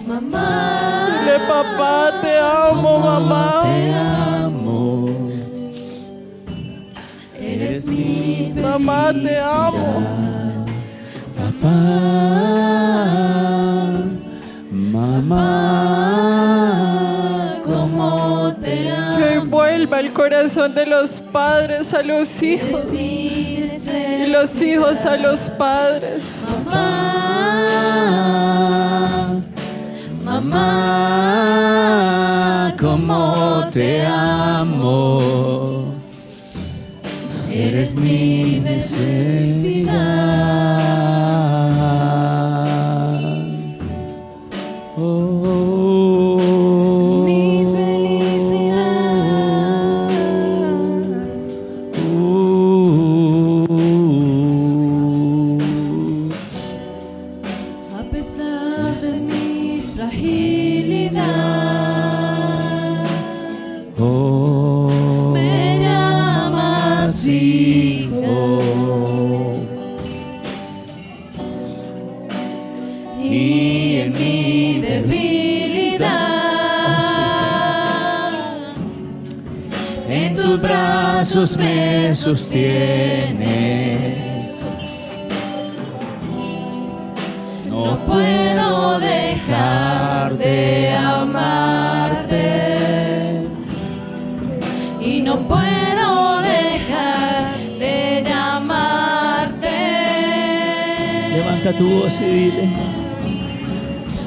Dile: papá, te amo, mamá. Eres mi mamá, te amo. Papá, mamá, cómo te amo. Que hoy vuelva el corazón de los padres a los hijos y los hijos a los padres. Mamá, mamá, cómo te amo. Eres mi necesidad. Oh, mi felicidad. A pesar de mi fragilidad, me llamas hijo, y en mi debilidad, en tus brazos me sostienes. No puedo dejar de amarte, y no puedo dejar de llamarte. Levanta tu voz y dile: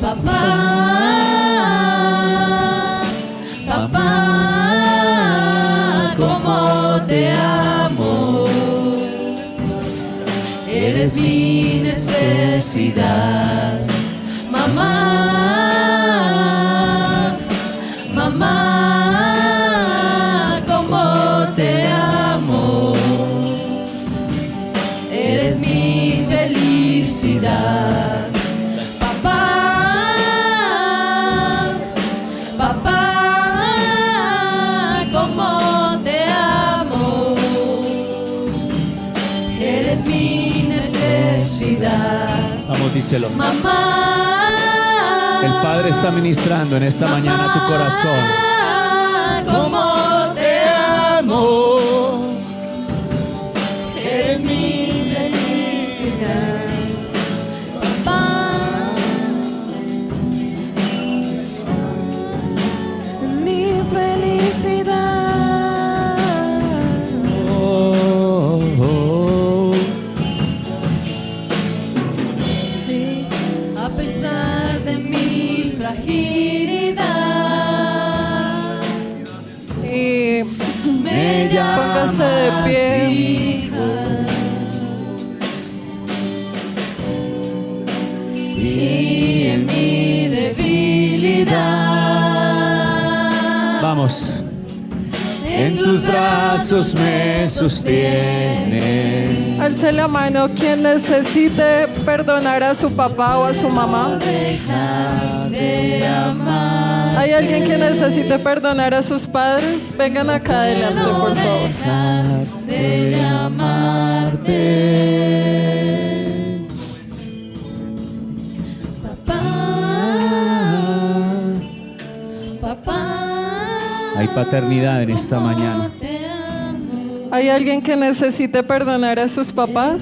Papá, papá, cómo te amo. Eres mi necesidad. Mamá, mamá, cómo te amo. Eres mi felicidad. Papá, papá, cómo necesidad. Vamos, díselo. Mamá, El Padre está ministrando en esta mañana tu corazón. como te amo, eres mi felicidad. Papá, mi felicidad. Oh, oh. Sí, a pesar de mi fragilidad, Y me póngase de pie. hija. Y en mi debilidad, Vamos. en tus brazos me sostienes. Alce la mano quien necesite perdonar a su papá o a su mamá. Dejar de amar. ¿Hay alguien que necesite perdonar a sus padres? Vengan acá adelante, por favor. Dejar de llamarte. Papá, papá. Hay paternidad en esta mañana. Te amo. ¿Hay alguien que necesite perdonar a sus papás?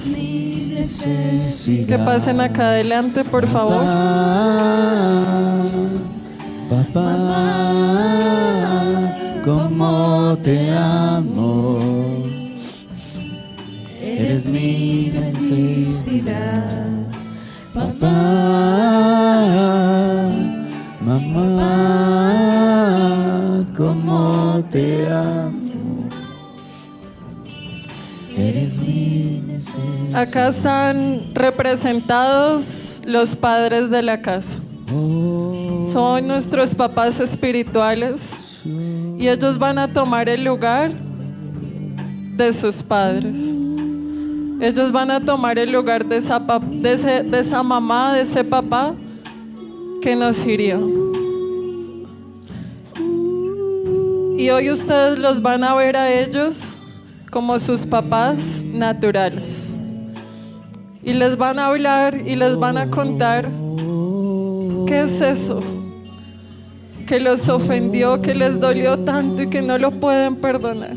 Que pasen acá adelante, por favor. Papá, cómo te amo. Eres mi felicidad. Papá, mamá, cómo te amo. Eres mi necesidad. Acá están representados los padres de la casa. Son nuestros papás espirituales y ellos van a tomar el lugar de sus padres. Ellos van a tomar el lugar de esa mamá, de ese papá que nos hirió. Y hoy ustedes los van a ver a ellos como sus papás naturales. Y les van a hablar y les van a contar qué es eso que los ofendió, que les dolió tanto y que no lo pueden perdonar.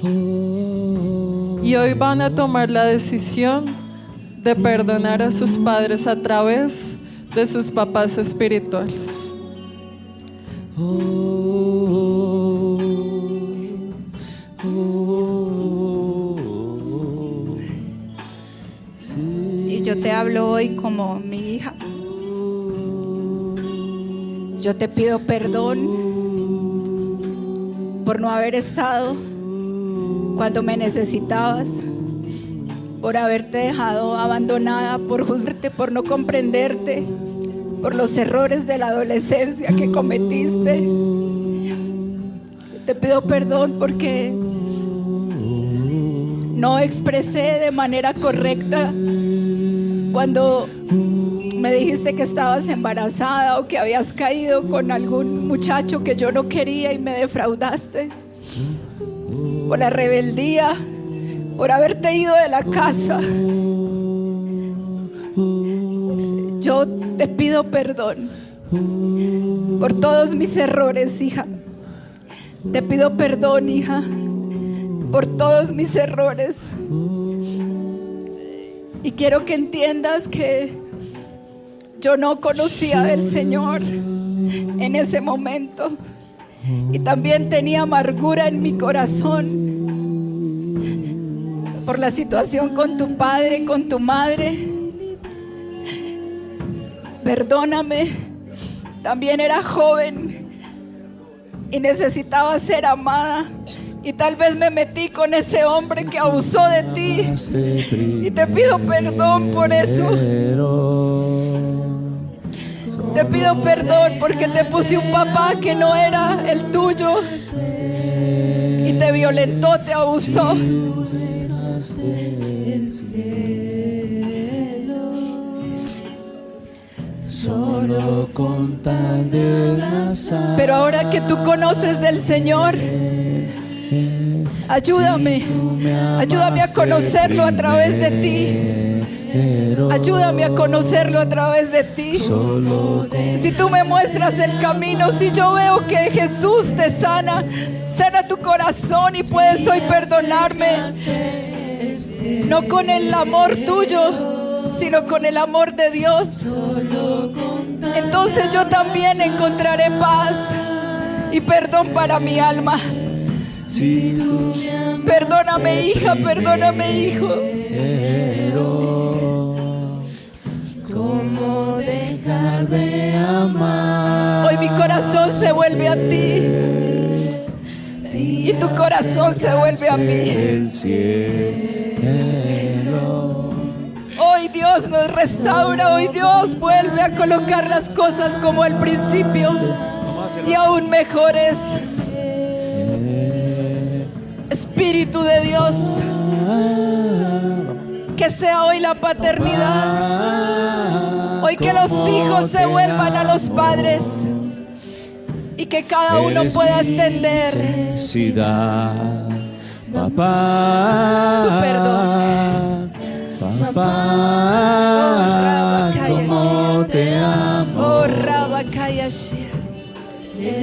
Y hoy van a tomar la decisión de perdonar a sus padres a través de sus papás espirituales. Y yo te hablo hoy como mi hija. Yo te pido perdón por no haber estado cuando me necesitabas, por haberte dejado abandonada, por juzgarte, por no comprenderte, por los errores de la adolescencia que cometiste. Te pido perdón porque no expresé de manera correcta cuando me dijiste que estabas embarazada o que habías caído con algún muchacho que yo no quería y me defraudaste. Por la rebeldía, por haberte ido de la casa. Yo te pido perdón por todos mis errores, hija. Te pido perdón, hija, por todos mis errores. Y quiero que entiendas que yo no conocía del Señor en ese momento. Y también tenía amargura en mi corazón por la situación con tu padre, con tu madre. Perdóname, también era joven y necesitaba ser amada. Y tal vez me metí con ese hombre que abusó de ti. Y te pido perdón por eso. Te pido perdón porque te puse un papá que no era el tuyo. Y te violentó, te abusó. Solo con tal de abrazar. Pero ahora que tú conoces del Señor, ayúdame a conocerlo a través de ti. Ayúdame a conocerlo a través de ti. Si tú me muestras el camino, si yo veo que Jesús te sana, sana tu corazón y puedes hoy perdonarme. No con el amor tuyo, sino con el amor de Dios. Entonces yo también encontraré paz y perdón para mi alma. Perdóname, hija, perdóname, hijo. ¿Cómo dejar de amar? Hoy mi corazón se vuelve a ti y tu corazón se vuelve a mí. Hoy Dios nos restaura, hoy Dios vuelve a colocar las cosas como al principio y aún mejores. Espíritu de Dios, que sea hoy la paternidad, hoy que los hijos se vuelvan a los padres y que cada uno pueda extender Papá, su perdón. Papá, cómo te amo. Oh, Rabakayashia.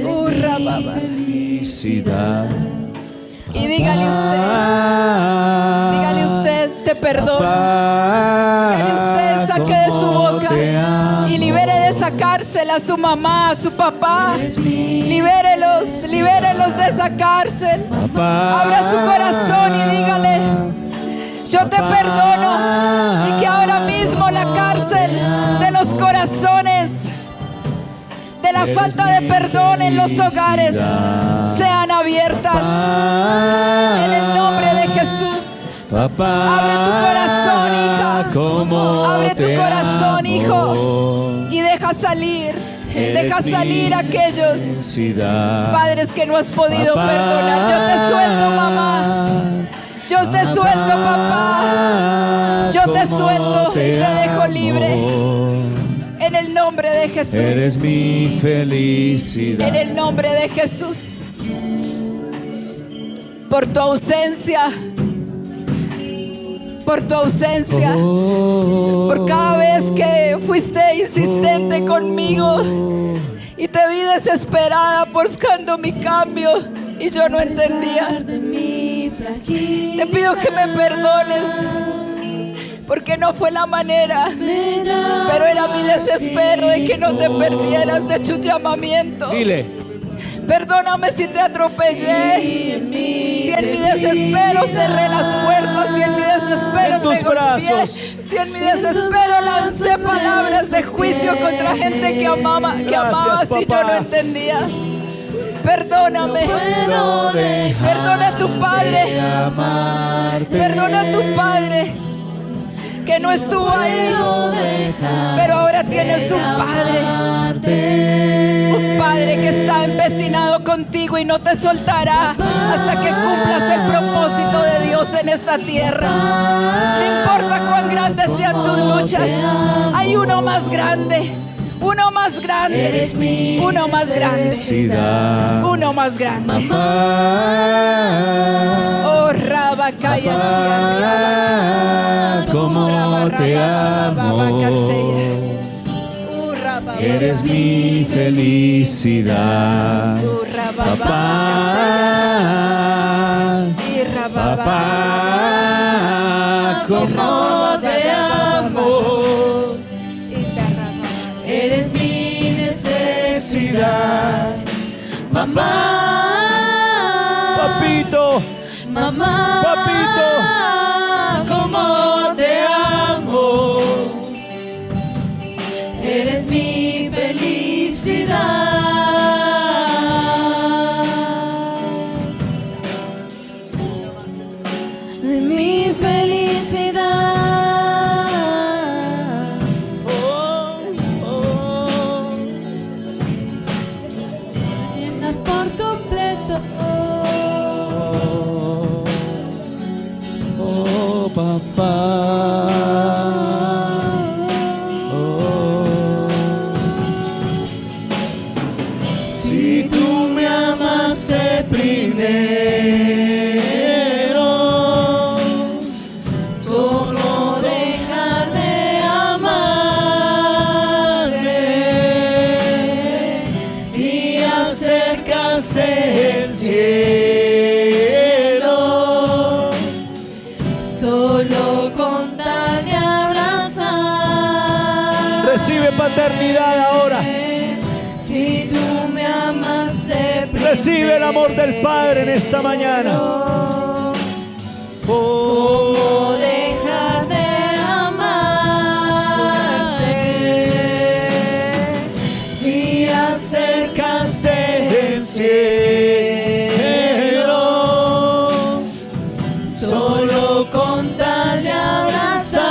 Oh, Rababa. Felicidad. Y dígale usted, te perdono. Dígale usted, saque de su boca y libere de esa cárcel a su mamá, a su papá. Libérelos de esa cárcel. Abra su corazón y dígale: yo te perdono, y que ahora mismo la cárcel de los corazones, de la falta de perdón en los hogares, sean abiertas en el nombre de Jesús. Abre tu corazón, hija. Abre tu corazón, hijo, y deja salir a aquellos padres que no has podido perdonar. Yo te suelto, mamá. Yo te suelto, papá. Yo te suelto y te dejo libre. En el nombre de Jesús. Eres mi felicidad. En el nombre de Jesús. Por tu ausencia. Por tu ausencia. Por cada vez que fuiste insistente conmigo y te vi desesperada buscando mi cambio y yo no entendía. Te pido que me perdones, porque no fue la manera, pero era mi desespero de que no te perdieras de tu llamamiento. Dile: perdóname si te atropellé, si en mi desespero cerré las puertas, si en mi desespero te golpeé, si en mi desespero lancé palabras de juicio contra gente que amabas y yo no entendía. Perdóname. Perdona a tu padre. Perdona a tu padre que no estuvo ahí, pero ahora tienes un padre que está empecinado contigo y no te soltará hasta que cumplas el propósito de Dios en esta tierra. No importa cuán grandes sean tus luchas, hay uno más grande. Uno más grande, uno más grande, uno más grande. Oh, Rabakaya, cómo te amo. Eres mi felicidad. Papá, papá, cómo te amo. Eres mi necesidad, mamá, Papito, mamá, papito, cómo te amo. Eres mi felicidad. De mi felicidad. Llenas por completo. Recibe paternidad ahora. Si tú me amaste primero, Recibe el amor del Padre en esta mañana. ¿cómo dejar de amarte? Si acercaste del cielo, solo con tal de abrazar.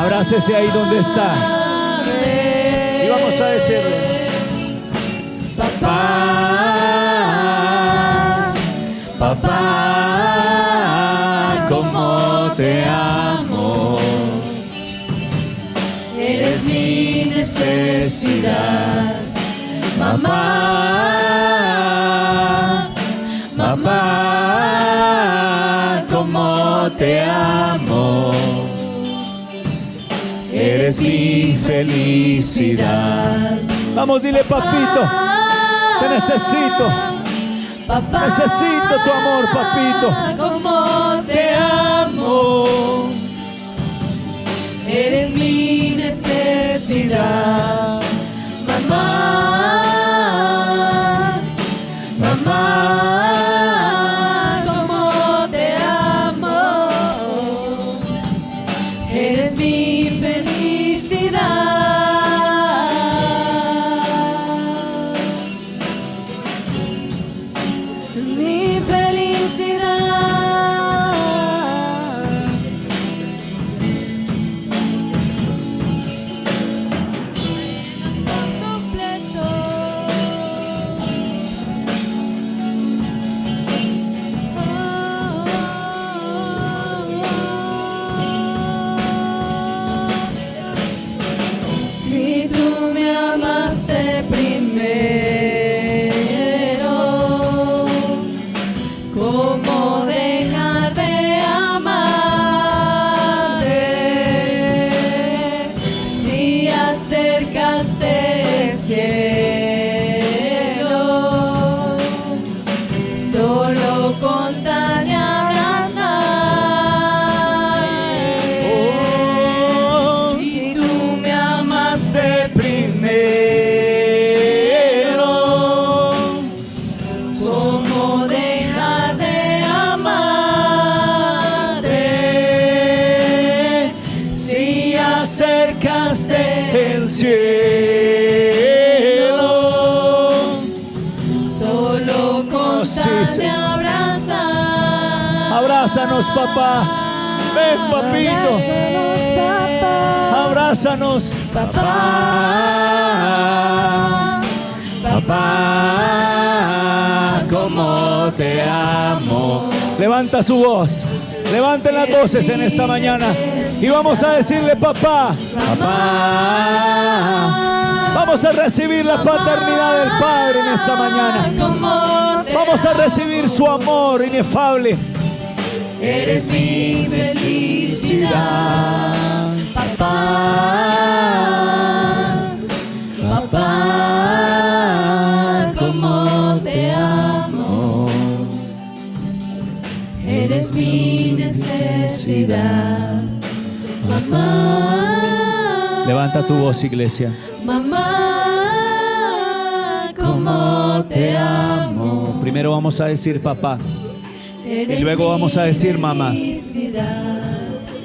Abrácese ahí donde está. Y vamos a decirle: Papá, papá, cómo te amo. Eres mi necesidad. Mamá, mamá, cómo te amo. Eres mi felicidad. vamos, dile: papito, te necesito. Papá, Necesito tu amor, papito. Como te amo, eres mi necesidad. Mamá, mamá, como te amo, eres mi felicidad. Mi felicidad. Completo. Si tú me amaste primero, ¿cómo dejar de amarte? Si acercaste el cielo, solo con tal de abrazar. Si tú me amaste primero, ¿cómo dejar de amarte? Si acercaste El cielo. solo con Sí, tal sí. de abrazar. Abrázanos, papá. Ven, papito. Abrázanos, papá. Abrázanos. Papá, papá, cómo te amo. Levanta su voz. Levanten las voces en esta mañana. Y vamos a decirle: papá. Papá, Vamos a recibir la paternidad del Padre en esta mañana. cómo te Vamos a amo. recibir su amor inefable. Eres mi felicidad. Papá, papá, cómo te amo. Eres mi necesidad. Mamá, Levanta tu voz, iglesia. mamá, cómo te amo. Primero vamos a decir papá. Eres luego vamos a decir mamá. mi felicidad.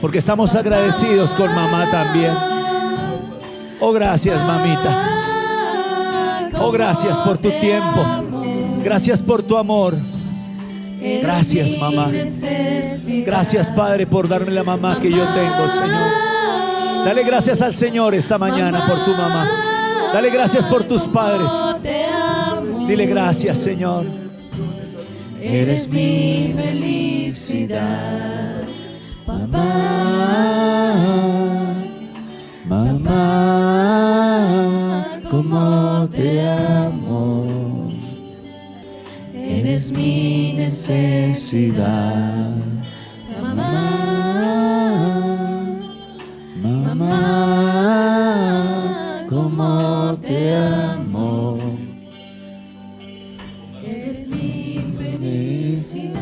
Porque estamos agradecidos con mamá también. Oh, gracias, mamita. Oh, gracias por tu tiempo. Gracias por tu amor. Gracias, mamá. Gracias, Padre, por darme la mamá que yo tengo, Señor. Dale gracias al Señor esta mañana por tu mamá. Dale gracias por tus padres. Dile gracias, Señor. Eres mi felicidad. Papá, mamá, cómo te amo. Eres mi necesidad. Mamá, mamá, cómo te amo. Eres mi felicidad.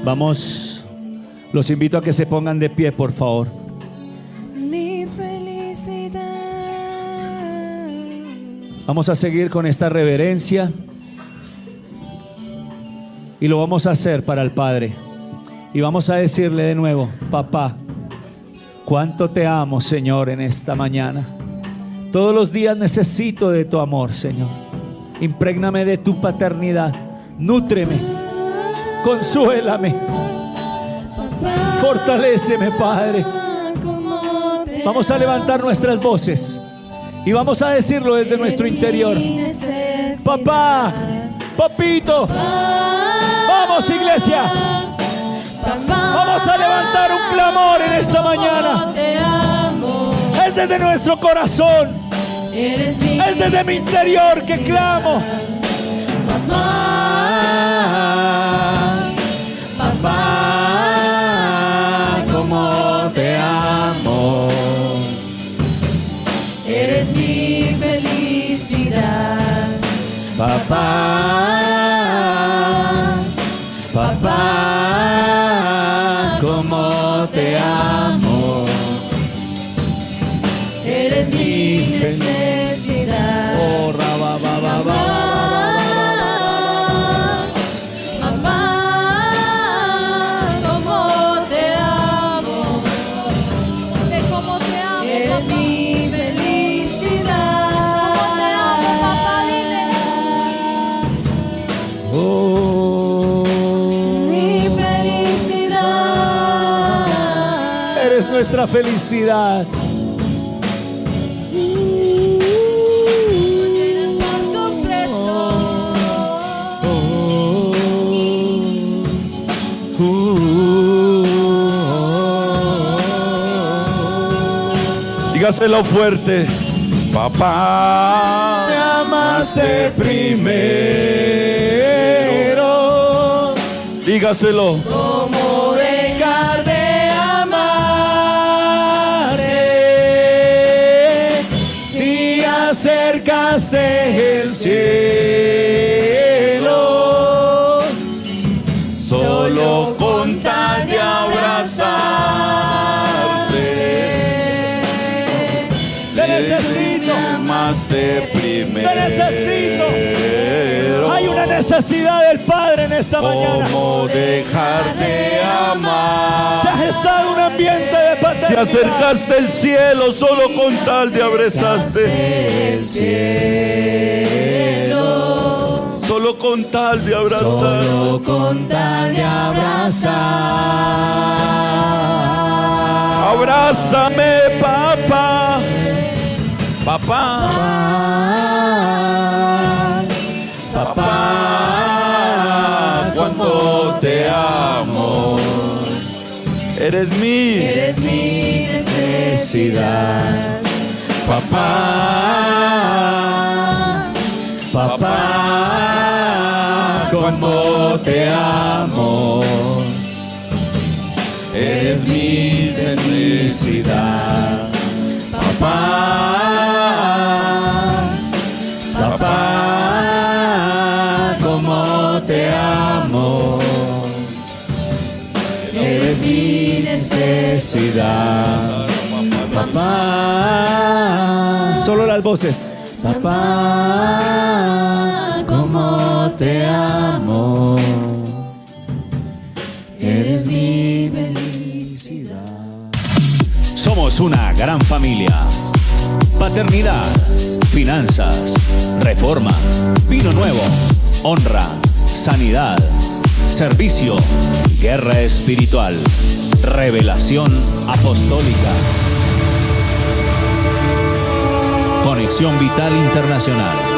Vamos, los invito a que se pongan de pie, por favor. Vamos a seguir con esta reverencia y lo vamos a hacer para el Padre. Y vamos a decirle de nuevo: papá, cuánto te amo, Señor, en esta mañana. Todos los días necesito de tu amor, Señor. Imprégname de tu paternidad. Nútreme, consuélame, fortaléceme, Padre. Vamos a levantar nuestras voces y vamos a decirlo desde nuestro interior: papá, papito. Vamos, iglesia, vamos a levantar un clamor en esta mañana. Es desde nuestro corazón, es desde mi interior que clamo. Papá, cómo te amo. Eres mi felicidad. Papá, papá, cómo te amo. Eres mi necesidad. Oh, raba, ba, ba, ba. Nuestra felicidad. Dígaselo fuerte: papá, me amaste primero. Dígaselo. ¿Cómo dejar de acercaste el cielo solo con tal de abrazarte? Te necesito, amaste primero. te necesito. Hay una necesidad del Padre en esta mañana. ¿Cómo dejar de amar? Se ha gestado un ambiente de paternidad. Si acercaste el cielo solo con tal de abrazarte. El cielo, solo con tal de abrazar. solo con tal de abrazar. Abrázame, papá. Papá. Papá, cuánto te amo. Eres mi necesidad. papá. Papá, cuánto te amo. Eres mi felicidad. Papá, papá, cómo te amo. Eres mi necesidad. Papá. Solo las voces. Papá, cómo te amo. Eres mi felicidad. Somos una gran familia. Paternidad, finanzas, reforma, vino nuevo, honra, sanidad, servicio, guerra espiritual, revelación apostólica. Conexión Vital Internacional.